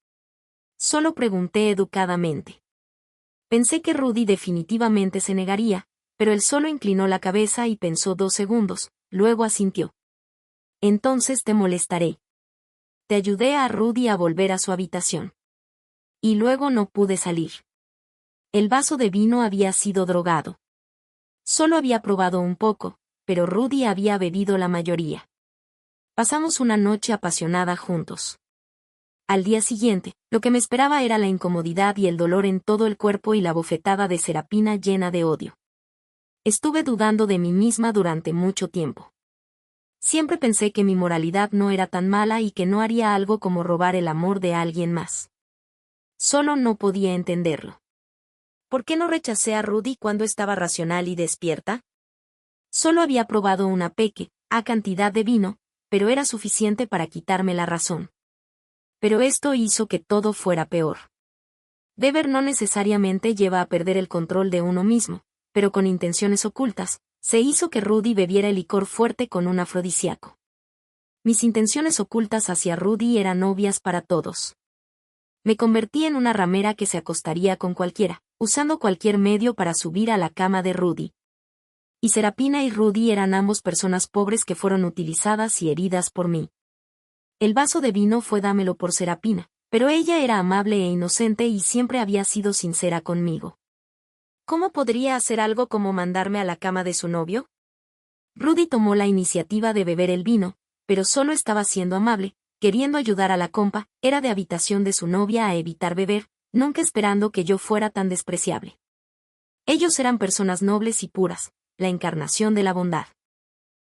Solo pregunté educadamente. Pensé que Rudy definitivamente se negaría, pero él solo inclinó la cabeza y pensó 2 segundos, luego asintió. Entonces te molestaré. Te ayudé a Rudy a volver a su habitación. Y luego no pude salir. El vaso de vino había sido drogado. Solo había probado un poco, pero Rudy había bebido la mayoría. Pasamos una noche apasionada juntos. Al día siguiente, lo que me esperaba era la incomodidad y el dolor en todo el cuerpo y la bofetada de Serapina llena de odio. Estuve dudando de mí misma durante mucho tiempo. Siempre pensé que mi moralidad no era tan mala y que no haría algo como robar el amor de alguien más. Solo no podía entenderlo. ¿Por qué no rechacé a Rudy cuando estaba racional y despierta? Solo había probado una pequeña cantidad de vino, pero era suficiente para quitarme la razón. Pero esto hizo que todo fuera peor. Beber no necesariamente lleva a perder el control de uno mismo, pero con intenciones ocultas, se hizo que Rudy bebiera el licor fuerte con un afrodisíaco. Mis intenciones ocultas hacia Rudy eran obvias para todos. Me convertí en una ramera que se acostaría con cualquiera, usando cualquier medio para subir a la cama de Rudy. Y Serapina y Rudy eran ambos personas pobres que fueron utilizadas y heridas por mí. El vaso de vino fue dámelo por Serapina, pero ella era amable e inocente y siempre había sido sincera conmigo. ¿Cómo podría hacer algo como mandarme a la cama de su novio? Rudy tomó la iniciativa de beber el vino, pero solo estaba siendo amable, queriendo ayudar a la compa, era de habitación de su novia a evitar beber, nunca esperando que yo fuera tan despreciable. Ellos eran personas nobles y puras, la encarnación de la bondad.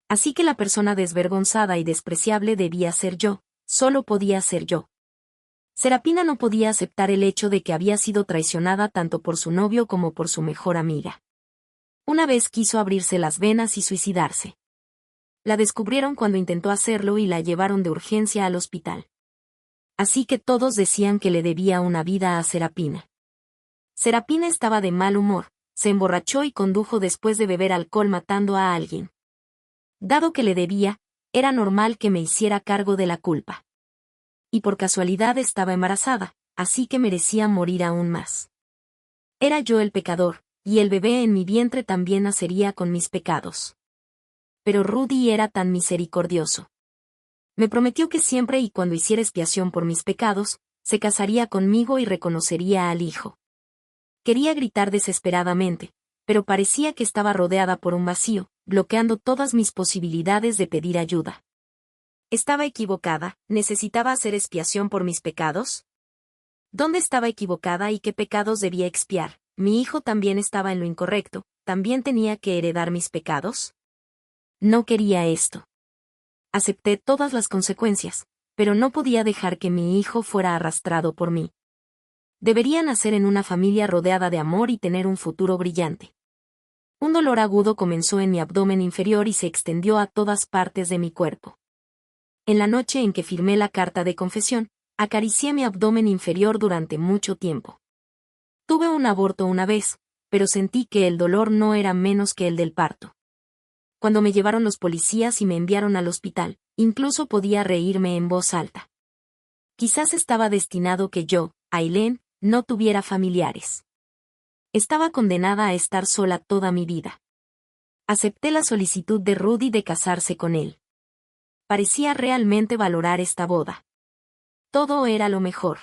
Así que la persona desvergonzada y despreciable debía ser yo, solo podía ser yo. Serapina no podía aceptar el hecho de que había sido traicionada tanto por su novio como por su mejor amiga. Una vez quiso abrirse las venas y suicidarse. La descubrieron cuando intentó hacerlo y la llevaron de urgencia al hospital. Así que todos decían que le debía una vida a Serapina. Serapina estaba de mal humor, se emborrachó y condujo después de beber alcohol matando a alguien. Dado que le debía, era normal que me hiciera cargo de la culpa. Y por casualidad estaba embarazada, así que merecía morir aún más. Era yo el pecador, y el bebé en mi vientre también nacería con mis pecados. Pero Rudy era tan misericordioso. Me prometió que siempre y cuando hiciera expiación por mis pecados, se casaría conmigo y reconocería al hijo. Quería gritar desesperadamente, pero parecía que estaba rodeada por un vacío, bloqueando todas mis posibilidades de pedir ayuda. ¿Estaba equivocada? ¿Necesitaba hacer expiación por mis pecados? ¿Dónde estaba equivocada y qué pecados debía expiar? ¿Mi hijo también estaba en lo incorrecto? ¿También tenía que heredar mis pecados? No quería esto. Acepté todas las consecuencias, pero no podía dejar que mi hijo fuera arrastrado por mí. Debería nacer en una familia rodeada de amor y tener un futuro brillante. Un dolor agudo comenzó en mi abdomen inferior y se extendió a todas partes de mi cuerpo. En la noche en que firmé la carta de confesión, acaricié mi abdomen inferior durante mucho tiempo. Tuve un aborto una vez, pero sentí que el dolor no era menos que el del parto. Cuando me llevaron los policías y me enviaron al hospital, incluso podía reírme en voz alta. Quizás estaba destinado que yo, Aileen, no tuviera familiares. Estaba condenada a estar sola toda mi vida. Acepté la solicitud de Rudy de casarse con él. Parecía realmente valorar esta boda. Todo era lo mejor.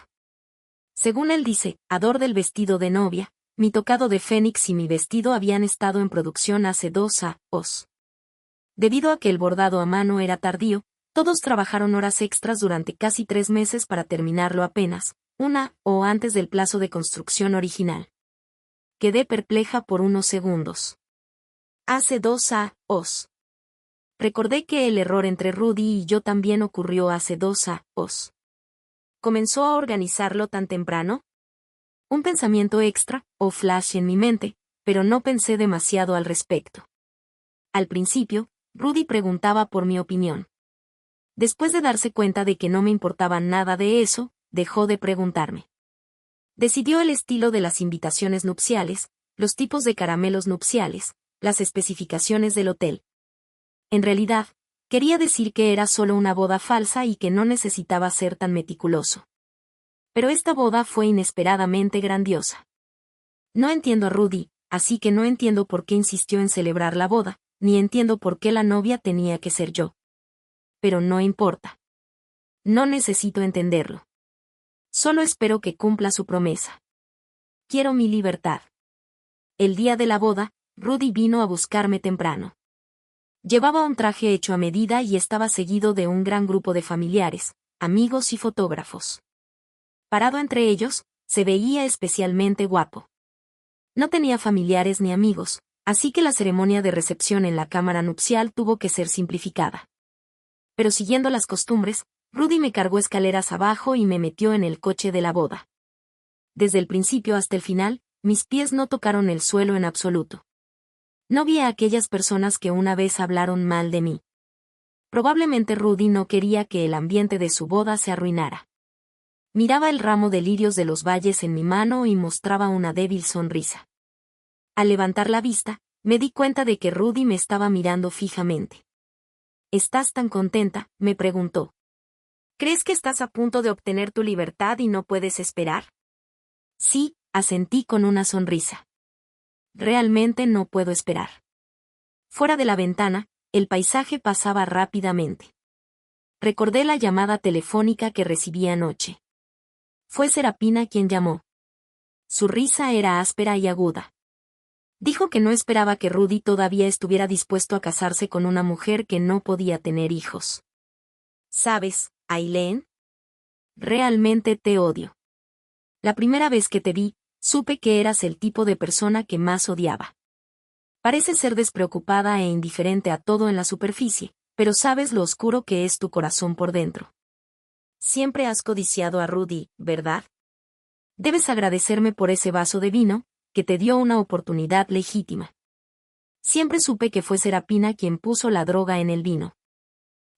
Según él dice, diseñador del vestido de novia, mi tocado de fénix y mi vestido habían estado en producción hace 2 años. Debido a que el bordado a mano era tardío, todos trabajaron horas extras durante casi 3 meses para terminarlo apenas, o antes del plazo de construcción original. Quedé perpleja por unos segundos. Hace 2 años. Recordé que el error entre Rudy y yo también ocurrió hace 2 años. ¿Comenzó a organizarlo tan temprano? Un pensamiento extra, o flash en mi mente, pero no pensé demasiado al respecto. Al principio, Rudy preguntaba por mi opinión. Después de darse cuenta de que no me importaba nada de eso, dejó de preguntarme. Decidió el estilo de las invitaciones nupciales, los tipos de caramelos nupciales, las especificaciones del hotel. En realidad, quería decir que era solo una boda falsa y que no necesitaba ser tan meticuloso. Pero esta boda fue inesperadamente grandiosa. No entiendo a Rudy, así que no entiendo por qué insistió en celebrar la boda, ni entiendo por qué la novia tenía que ser yo. Pero no importa. No necesito entenderlo. Solo espero que cumpla su promesa. Quiero mi libertad. El día de la boda, Rudy vino a buscarme temprano. Llevaba un traje hecho a medida y estaba seguido de un gran grupo de familiares, amigos y fotógrafos. Parado entre ellos, se veía especialmente guapo. No tenía familiares ni amigos, así que la ceremonia de recepción en la cámara nupcial tuvo que ser simplificada. Pero siguiendo las costumbres, Rudy me cargó escaleras abajo y me metió en el coche de la boda. Desde el principio hasta el final, mis pies no tocaron el suelo en absoluto. No vi a aquellas personas que una vez hablaron mal de mí. Probablemente Rudy no quería que el ambiente de su boda se arruinara. Miraba el ramo de lirios de los valles en mi mano y mostraba una débil sonrisa. Al levantar la vista, me di cuenta de que Rudy me estaba mirando fijamente. ¿Estás tan contenta?, me preguntó. ¿Crees que estás a punto de obtener tu libertad y no puedes esperar? Sí, asentí con una sonrisa. Realmente no puedo esperar. Fuera de la ventana, el paisaje pasaba rápidamente. Recordé la llamada telefónica que recibí anoche. Fue Serapina quien llamó. Su risa era áspera y aguda. Dijo que no esperaba que Rudy todavía estuviera dispuesto a casarse con una mujer que no podía tener hijos. ¿Sabes, Aileen? Realmente te odio. La primera vez que te vi, supe que eras el tipo de persona que más odiaba. Pareces ser despreocupada e indiferente a todo en la superficie, pero sabes lo oscuro que es tu corazón por dentro. Siempre has codiciado a Rudy, ¿verdad? Debes agradecerme por ese vaso de vino, que te dio una oportunidad legítima. Siempre supe que fue Serapina quien puso la droga en el vino.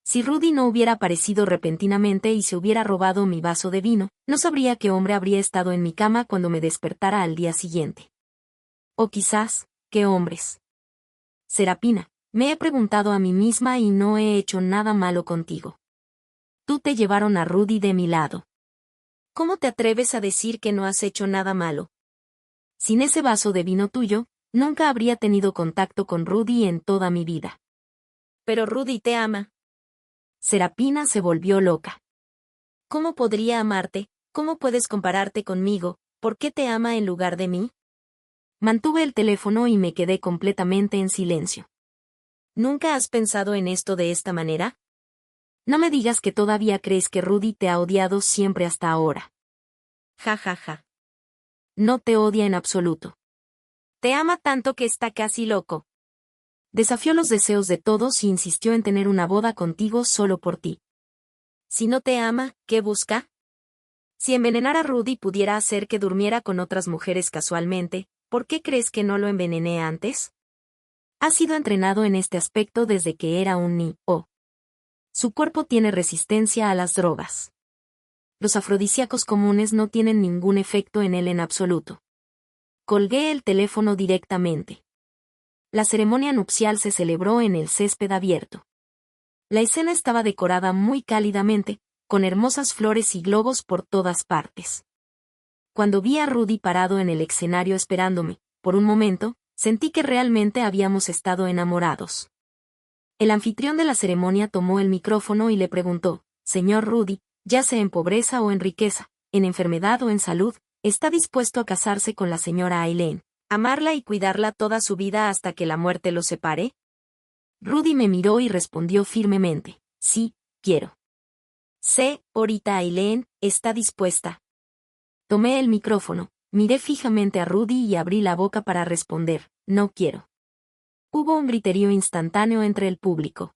Si Rudy no hubiera aparecido repentinamente y se hubiera robado mi vaso de vino, no sabría qué hombre habría estado en mi cama cuando me despertara al día siguiente. O quizás, qué hombres. Serapina, me he preguntado a mí misma y no he hecho nada malo contigo. Tú te llevaron a Rudy de mi lado. ¿Cómo te atreves a decir que no has hecho nada malo? Sin ese vaso de vino tuyo, nunca habría tenido contacto con Rudy en toda mi vida. Pero Rudy te ama. Serapina se volvió loca. ¿Cómo podría amarte? ¿Cómo puedes compararte conmigo? ¿Por qué te ama en lugar de mí? Mantuve el teléfono y me quedé completamente en silencio. ¿Nunca has pensado en esto de esta manera? No me digas que todavía crees que Rudy te ha odiado siempre hasta ahora. Ja ja ja. No te odia en absoluto. Te ama tanto que está casi loco. Desafió los deseos de todos y insistió en tener una boda contigo solo por ti. Si no te ama, ¿qué busca? Si envenenar a Rudy pudiera hacer que durmiera con otras mujeres casualmente, ¿por qué crees que no lo envenené antes? Ha sido entrenado en este aspecto desde que era un niño. Su cuerpo tiene resistencia a las drogas. Los afrodisíacos comunes no tienen ningún efecto en él en absoluto. Colgué el teléfono directamente. La ceremonia nupcial se celebró en el césped abierto. La escena estaba decorada muy cálidamente, con hermosas flores y globos por todas partes. Cuando vi a Rudy parado en el escenario esperándome, por un momento, sentí que realmente habíamos estado enamorados. El anfitrión de la ceremonia tomó el micrófono y le preguntó, «Señor Rudy, ya sea en pobreza o en riqueza, en enfermedad o en salud, ¿está dispuesto a casarse con la señora Aileen, amarla y cuidarla toda su vida hasta que la muerte los separe?» Rudy me miró y respondió firmemente, «Sí, quiero». Ahorita Aileen, ¿está dispuesta? Tomé el micrófono, miré fijamente a Rudy y abrí la boca para responder, «No quiero». Hubo un griterío instantáneo entre el público.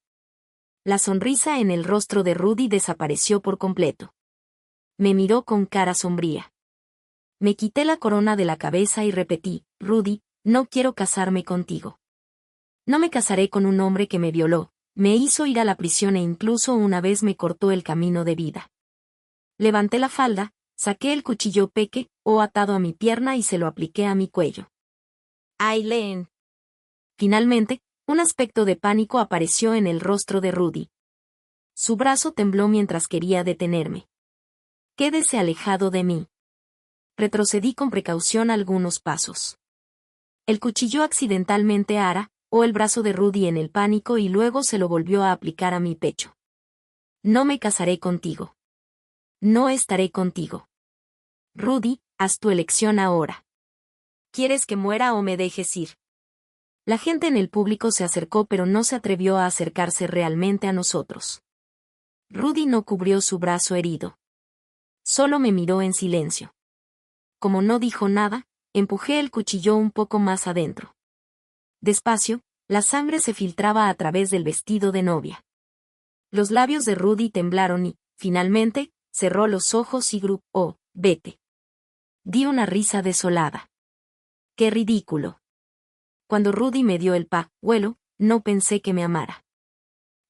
La sonrisa en el rostro de Rudy desapareció por completo. Me miró con cara sombría. Me quité la corona de la cabeza y repetí, «Rudy, no quiero casarme contigo. No me casaré con un hombre que me violó, me hizo ir a la prisión e incluso una vez me cortó el camino de vida». Levanté la falda, saqué el cuchillo peque, atado a mi pierna y se lo apliqué a mi cuello. «Aileen». Finalmente, un aspecto de pánico apareció en el rostro de Rudy. Su brazo tembló mientras quería detenerme. «Quédese alejado de mí». Retrocedí con precaución algunos pasos. El cuchillo accidentalmente el brazo de Rudy en el pánico y luego se lo volvió a aplicar a mi pecho. «No me casaré contigo. No estaré contigo. Rudy, haz tu elección ahora. ¿Quieres que muera o me dejes ir?» La gente en el público se acercó pero no se atrevió a acercarse realmente a nosotros. Rudy no cubrió su brazo herido. Solo me miró en silencio. Como no dijo nada, empujé el cuchillo un poco más adentro. Despacio, la sangre se filtraba a través del vestido de novia. Los labios de Rudy temblaron y, finalmente, cerró los ojos y vete. Di una risa desolada. ¡Qué ridículo! Cuando Rudy me dio el pañuelo, no pensé que me amara.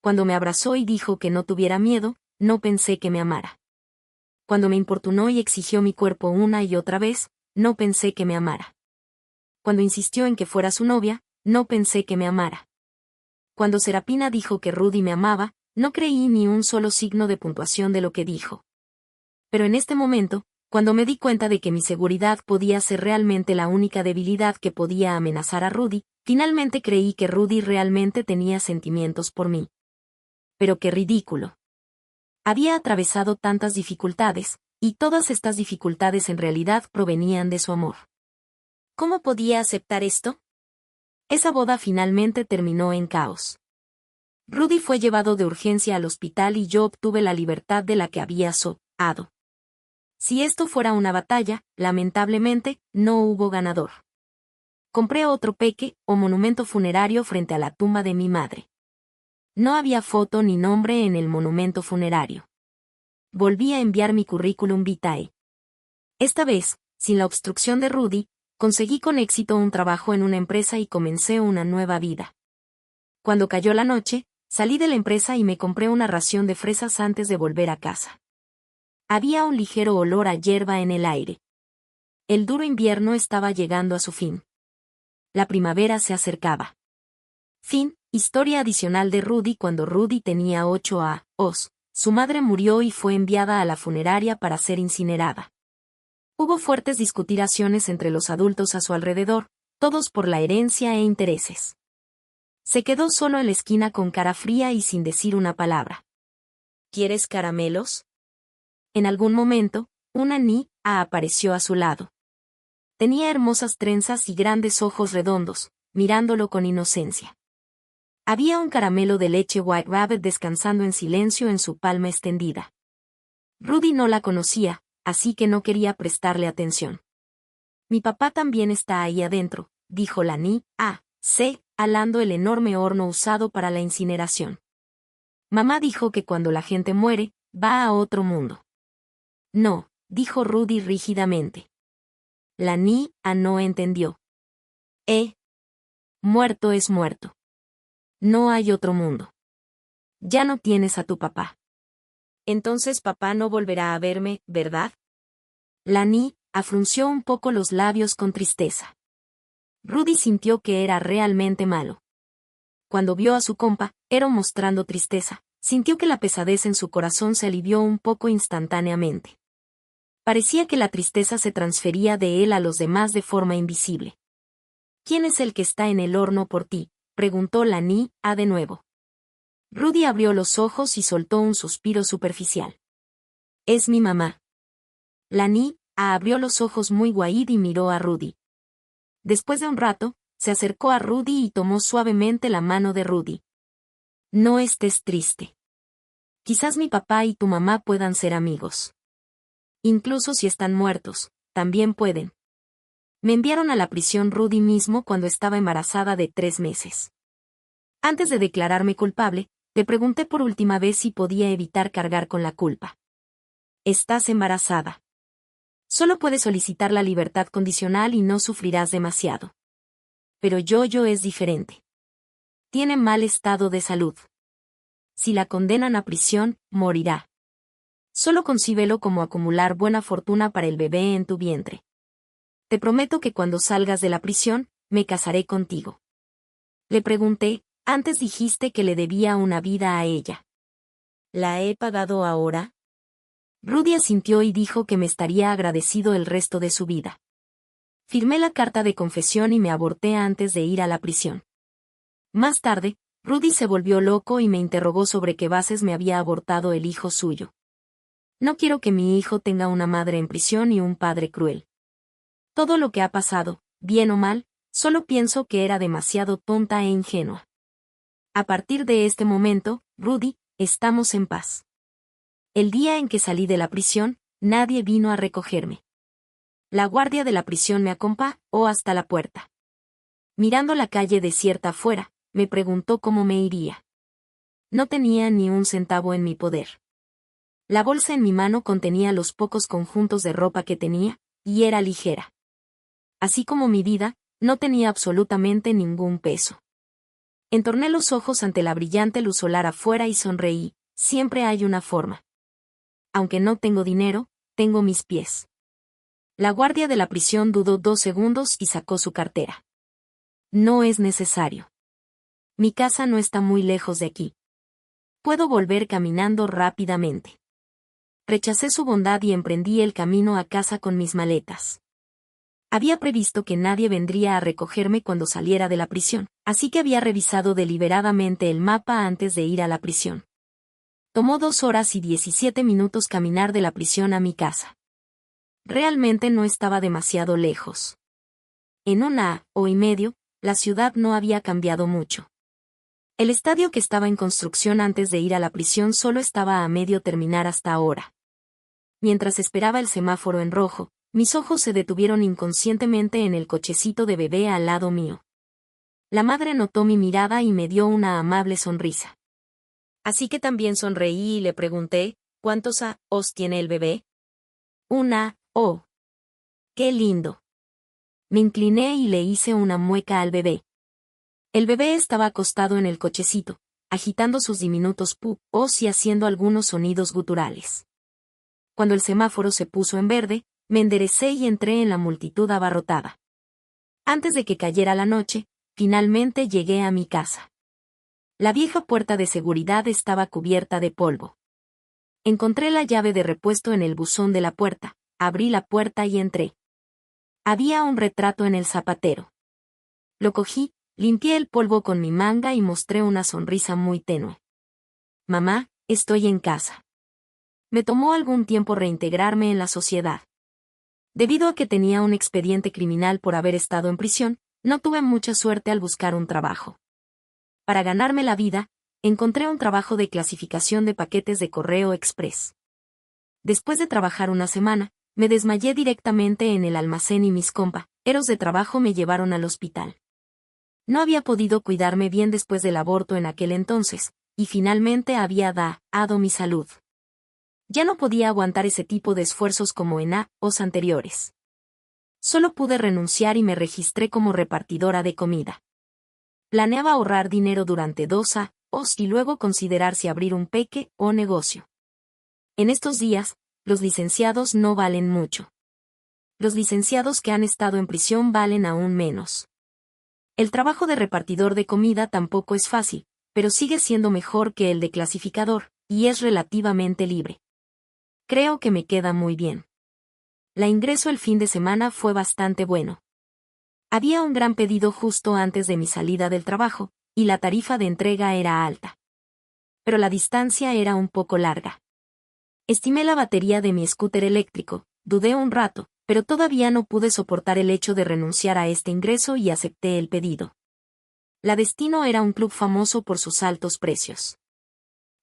Cuando me abrazó y dijo que no tuviera miedo, no pensé que me amara. Cuando me importunó y exigió mi cuerpo una y otra vez, no pensé que me amara. Cuando insistió en que fuera su novia, no pensé que me amara. Cuando Serapina dijo que Rudy me amaba, no creí ni un solo signo de puntuación de lo que dijo. Pero en este momento, cuando me di cuenta de que mi seguridad podía ser realmente la única debilidad que podía amenazar a Rudy, finalmente creí que Rudy realmente tenía sentimientos por mí. Pero qué ridículo. Había atravesado tantas dificultades, y todas estas dificultades en realidad provenían de su amor. ¿Cómo podía aceptar esto? Esa boda finalmente terminó en caos. Rudy fue llevado de urgencia al hospital y yo obtuve la libertad de la que había soñado. Si esto fuera una batalla, lamentablemente, no hubo ganador. Compré otro peque, o monumento funerario frente a la tumba de mi madre. No había foto ni nombre en el monumento funerario. Volví a enviar mi currículum vitae. Esta vez, sin la obstrucción de Rudy, conseguí con éxito un trabajo en una empresa y comencé una nueva vida. Cuando cayó la noche, salí de la empresa y me compré una ración de fresas antes de volver a casa. Había un ligero olor a hierba en el aire. El duro invierno estaba llegando a su fin. La primavera se acercaba. Fin, historia adicional de Rudy. Cuando Rudy tenía 8 años, su madre murió y fue enviada a la funeraria para ser incinerada. Hubo fuertes discuticiones entre los adultos a su alrededor, todos por la herencia e intereses. Se quedó solo en la esquina con cara fría y sin decir una palabra. ¿Quieres caramelos? En algún momento, una niña apareció a su lado. Tenía hermosas trenzas y grandes ojos redondos, mirándolo con inocencia. Había un caramelo de leche White Rabbit descansando en silencio en su palma extendida. Rudy no la conocía, así que no quería prestarle atención. Mi papá también está ahí adentro, dijo la niña, alando el enorme horno usado para la incineración. Mamá dijo que cuando la gente muere, va a otro mundo. No, dijo Rudy rígidamente. La niña no entendió. Muerto es muerto. No hay otro mundo. Ya no tienes a tu papá. Entonces papá no volverá a verme, ¿verdad? La niña frunció un poco los labios con tristeza. Rudy sintió que era realmente malo. Cuando vio a su compa, Ero mostrando tristeza, sintió que la pesadez en su corazón se alivió un poco instantáneamente. Parecía que la tristeza se transfería de él a los demás de forma invisible. ¿Quién es el que está en el horno por ti?, preguntó la niña de nuevo. Rudy abrió los ojos y soltó un suspiro superficial. Es mi mamá. La niña abrió los ojos muy guaíd y miró a Rudy. Después de un rato, se acercó a Rudy y tomó suavemente la mano de Rudy. No estés triste. Quizás mi papá y tu mamá puedan ser amigos. Incluso si están muertos, también pueden. Me enviaron a la prisión Rudy mismo cuando estaba embarazada de 3 meses. Antes de declararme culpable, le pregunté por última vez si podía evitar cargar con la culpa. Estás embarazada. Solo puedes solicitar la libertad condicional y no sufrirás demasiado. Pero Yo-Yo es diferente. Tiene mal estado de salud. Si la condenan a prisión, morirá. Solo concíbelo como acumular buena fortuna para el bebé en tu vientre. Te prometo que cuando salgas de la prisión, me casaré contigo. Le pregunté, antes dijiste que le debía una vida a ella. ¿La he pagado ahora? Rudy asintió y dijo que me estaría agradecido el resto de su vida. Firmé la carta de confesión y me aborté antes de ir a la prisión. Más tarde, Rudy se volvió loco y me interrogó sobre qué bases me había abortado el hijo suyo. No quiero que mi hijo tenga una madre en prisión y un padre cruel. Todo lo que ha pasado, bien o mal, solo pienso que era demasiado tonta e ingenua. A partir de este momento, Rudy, estamos en paz. El día en que salí de la prisión, nadie vino a recogerme. La guardia de la prisión me acompañó hasta la puerta. Mirando la calle desierta afuera, me preguntó cómo me iría. No tenía ni un centavo en mi poder. La bolsa en mi mano contenía los pocos conjuntos de ropa que tenía, y era ligera. así como mi vida, no tenía absolutamente ningún peso. Entorné los ojos ante la brillante luz solar afuera y sonreí. Siempre hay una forma. Aunque no tengo dinero, tengo mis pies. La guardia de la prisión dudó 2 segundos y sacó su cartera. No es necesario. Mi casa no está muy lejos de aquí. Puedo volver caminando rápidamente. Rechacé su bondad y emprendí el camino a casa con mis maletas. Había previsto que nadie vendría a recogerme cuando saliera de la prisión, así que había revisado deliberadamente el mapa antes de ir a la prisión. Tomó 2 horas y 17 minutos caminar de la prisión a mi casa. Realmente no estaba demasiado lejos. En 1 hora y media, la ciudad no había cambiado mucho. El estadio que estaba en construcción antes de ir a la prisión solo estaba a medio terminar hasta ahora. Mientras esperaba el semáforo en rojo, mis ojos se detuvieron inconscientemente en el cochecito de bebé al lado mío. La madre notó mi mirada y me dio una amable sonrisa. Así que también sonreí y le pregunté, ¿cuántos años tiene el bebé? Oh. ¡Qué lindo! Me incliné y le hice una mueca al bebé. El bebé estaba acostado en el cochecito, agitando sus diminutos pupos y haciendo algunos sonidos guturales. Cuando el semáforo se puso en verde, me enderecé y entré en la multitud abarrotada. Antes de que cayera la noche, finalmente llegué a mi casa. La vieja puerta de seguridad estaba cubierta de polvo. Encontré la llave de repuesto en el buzón de la puerta, abrí la puerta y entré. Había un retrato en el zapatero. Lo cogí, limpié el polvo con mi manga y mostré una sonrisa muy tenue. Mamá, estoy en casa. Me tomó algún tiempo reintegrarme en la sociedad. Debido a que tenía un expediente criminal por haber estado en prisión, no tuve mucha suerte al buscar un trabajo. Para ganarme la vida, encontré un trabajo de clasificación de paquetes de correo express. Después de trabajar 1 semana, me desmayé directamente en el almacén y mis compañeros de trabajo me llevaron al hospital. No había podido cuidarme bien después del aborto en aquel entonces, y finalmente había dado mi salud. Ya no podía aguantar ese tipo de esfuerzos como en años anteriores. Solo pude renunciar y me registré como repartidora de comida. Planeaba ahorrar dinero durante 2 años y luego considerar si abrir un pequeño negocio. En estos días, los licenciados no valen mucho. Los licenciados que han estado en prisión valen aún menos. El trabajo de repartidor de comida tampoco es fácil, pero sigue siendo mejor que el de clasificador, y es relativamente libre. Creo que me queda muy bien. La ingreso el fin de semana fue bastante bueno. Había un gran pedido justo antes de mi salida del trabajo, y la tarifa de entrega era alta. Pero la distancia era un poco larga. Estimé la batería de mi scooter eléctrico, dudé un rato, pero todavía no pude soportar el hecho de renunciar a este ingreso y acepté el pedido. La Destino era un club famoso por sus altos precios.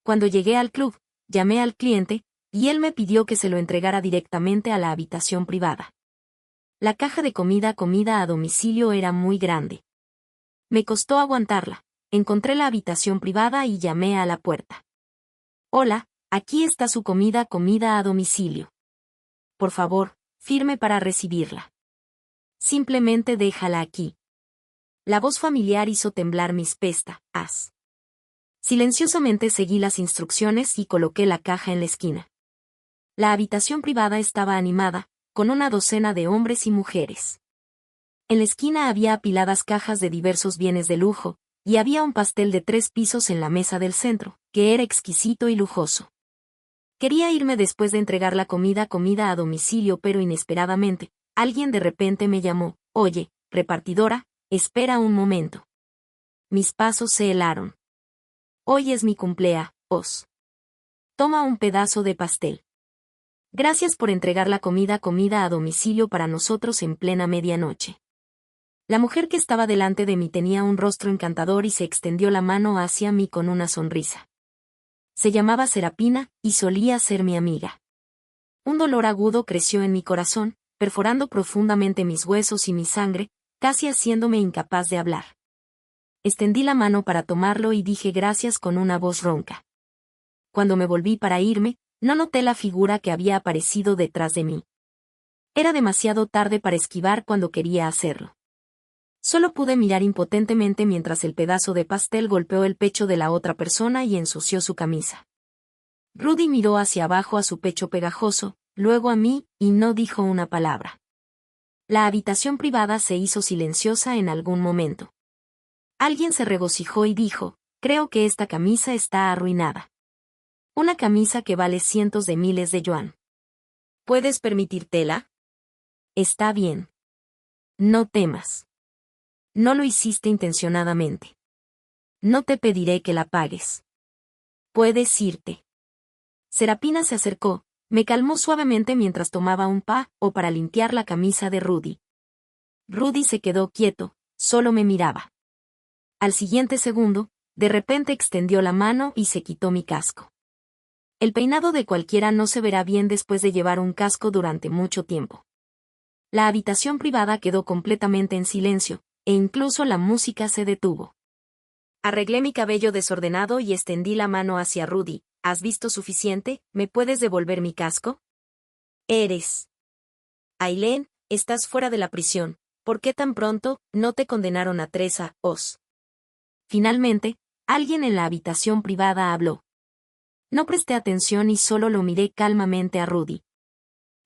Cuando llegué al club, llamé al cliente, y él me pidió que se lo entregara directamente a la habitación privada. La caja de comida a domicilio era muy grande. Me costó aguantarla, encontré la habitación privada y llamé a la puerta. Hola, aquí está su comida a domicilio. Por favor, firme para recibirla. Simplemente déjala aquí. La voz familiar hizo temblar mis pestañas. Silenciosamente seguí las instrucciones y coloqué la caja en la esquina. La habitación privada estaba animada, con una docena de hombres y mujeres. En la esquina había apiladas cajas de diversos bienes de lujo, y había un pastel de 3 pisos en la mesa del centro, que era exquisito y lujoso. Quería irme después de entregar la comida a domicilio, pero inesperadamente, alguien de repente me llamó. Oye, repartidora, espera un momento. Mis pasos se helaron. Hoy es mi cumpleaños. Toma un pedazo de pastel. Gracias por entregar la comida a domicilio para nosotros en plena medianoche. La mujer que estaba delante de mí tenía un rostro encantador y se extendió la mano hacia mí con una sonrisa. Se llamaba Serapina, y solía ser mi amiga. Un dolor agudo creció en mi corazón, perforando profundamente mis huesos y mi sangre, casi haciéndome incapaz de hablar. Extendí la mano para tomarlo y dije gracias con una voz ronca. Cuando me volví para irme, no noté la figura que había aparecido detrás de mí. Era demasiado tarde para esquivar cuando quería hacerlo. Solo pude mirar impotentemente mientras el pedazo de pastel golpeó el pecho de la otra persona y ensució su camisa. Rudy miró hacia abajo a su pecho pegajoso, luego a mí, y no dijo una palabra. La habitación privada se hizo silenciosa en algún momento. Alguien se regocijó y dijo, creo que esta camisa está arruinada. Una camisa que vale cientos de miles de yuan. ¿Puedes permitírtela? Está bien. No temas. No lo hiciste intencionadamente. No te pediré que la pagues. Puedes irte. Serapina se acercó, me calmó suavemente mientras tomaba un o para limpiar la camisa de Rudy. Rudy se quedó quieto, solo me miraba. Al siguiente segundo, de repente extendió la mano y se quitó mi casco. El peinado de cualquiera no se verá bien después de llevar un casco durante mucho tiempo. La habitación privada quedó completamente en silencio, e incluso la música se detuvo. Arreglé mi cabello desordenado y extendí la mano hacia Rudy. ¿Has visto suficiente? ¿Me puedes devolver mi casco? Aileen, estás fuera de la prisión. ¿Por qué tan pronto? ¿No te condenaron a 3 años? Finalmente, alguien en la habitación privada habló. No presté atención y solo lo miré calmamente a Rudy.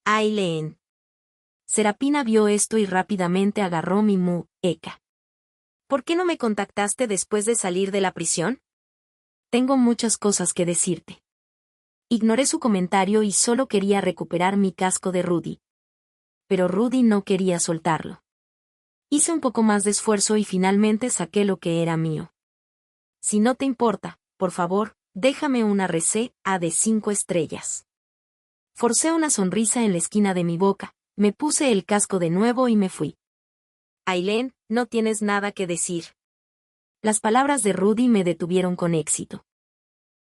Aileen. Serapina vio esto y rápidamente agarró mi muñeca. ¿Por qué no me contactaste después de salir de la prisión? Tengo muchas cosas que decirte. Ignoré su comentario y solo quería recuperar mi casco de Rudy. Pero Rudy no quería soltarlo. Hice un poco más de esfuerzo y finalmente saqué lo que era mío. Si no te importa, por favor, déjame una reseña de 5 estrellas. Forcé una sonrisa en la esquina de mi boca, me puse el casco de nuevo y me fui. Aileen, no tienes nada que decir. Las palabras de Rudy me detuvieron con éxito.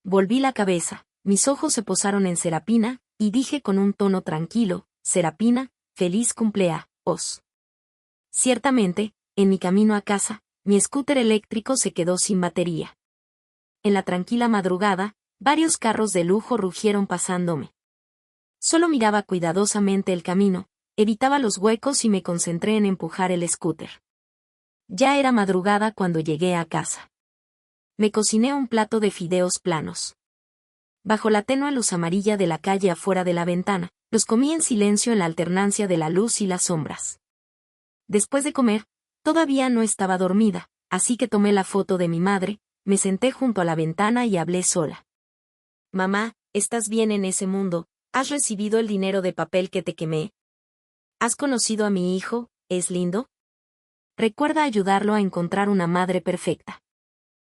Volví la cabeza, mis ojos se posaron en Serapina, y dije con un tono tranquilo, Serapina, feliz cumpleaños. Ciertamente, en mi camino a casa, mi scooter eléctrico se quedó sin batería. En la tranquila madrugada, varios carros de lujo rugieron pasándome. Solo miraba cuidadosamente el camino, evitaba los huecos y me concentré en empujar el scooter. Ya era madrugada cuando llegué a casa. Me cociné un plato de fideos planos. Bajo la tenue luz amarilla de la calle afuera de la ventana, los comí en silencio en la alternancia de la luz y las sombras. Después de comer, todavía no estaba dormida, así que tomé la foto de mi madre, me senté junto a la ventana y hablé sola. Mamá, ¿estás bien en ese mundo? ¿Has recibido el dinero de papel que te quemé? ¿Has conocido a mi hijo? ¿Es lindo? Recuerda ayudarlo a encontrar una madre perfecta.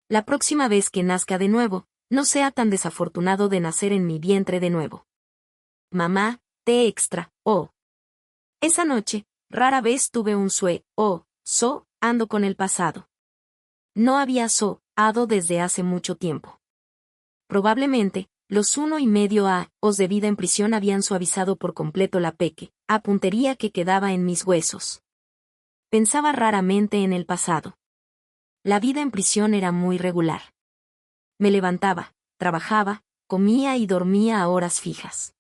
La próxima vez que nazca de nuevo, no sea tan desafortunado de nacer en mi vientre de nuevo. Mamá, te extra, oh. Esa noche, rara vez tuve un ando con el pasado. No había ado desde hace mucho tiempo. Probablemente, los 1,5 años de vida en prisión habían suavizado por completo la puntería que quedaba en mis huesos. Pensaba raramente en el pasado. La vida en prisión era muy regular. Me levantaba, trabajaba, comía y dormía a horas fijas.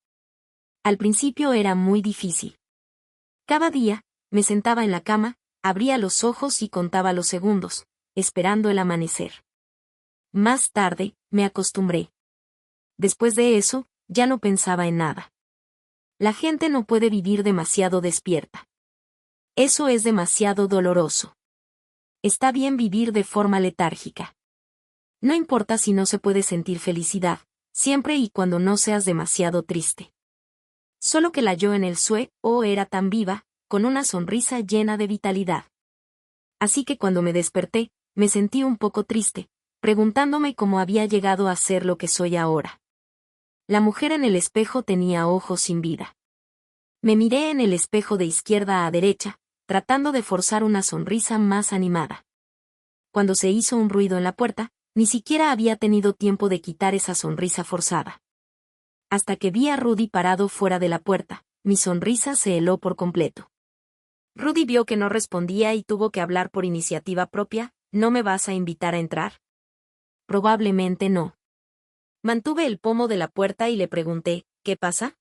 Al principio era muy difícil. Cada día, me sentaba en la cama, abría los ojos y contaba los segundos, esperando el amanecer. Más tarde, me acostumbré. Después de eso, ya no pensaba en nada. La gente no puede vivir demasiado despierta. Eso es demasiado doloroso. Está bien vivir de forma letárgica. No importa si no se puede sentir felicidad, siempre y cuando no seas demasiado triste. Solo que la yo en el era tan viva, con una sonrisa llena de vitalidad. Así que cuando me desperté, me sentí un poco triste, preguntándome cómo había llegado a ser lo que soy ahora. La mujer en el espejo tenía ojos sin vida. Me miré en el espejo de izquierda a derecha, tratando de forzar una sonrisa más animada. Cuando se hizo un ruido en la puerta, ni siquiera había tenido tiempo de quitar esa sonrisa forzada. Hasta que vi a Rudy parado fuera de la puerta, mi sonrisa se heló por completo. Rudy vio que no respondía y tuvo que hablar por iniciativa propia. ¿No me vas a invitar a entrar? Probablemente no. Mantuve el pomo de la puerta y le pregunté, ¿qué pasa?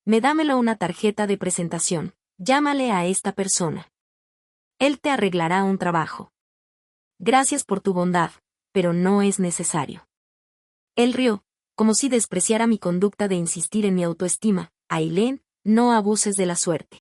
Dámelo una tarjeta de presentación. Llámale a esta persona. Él te arreglará un trabajo. Gracias por tu bondad, pero no es necesario. Él rió, como si despreciara mi conducta de insistir en mi autoestima. Aileen, no abuses de la suerte.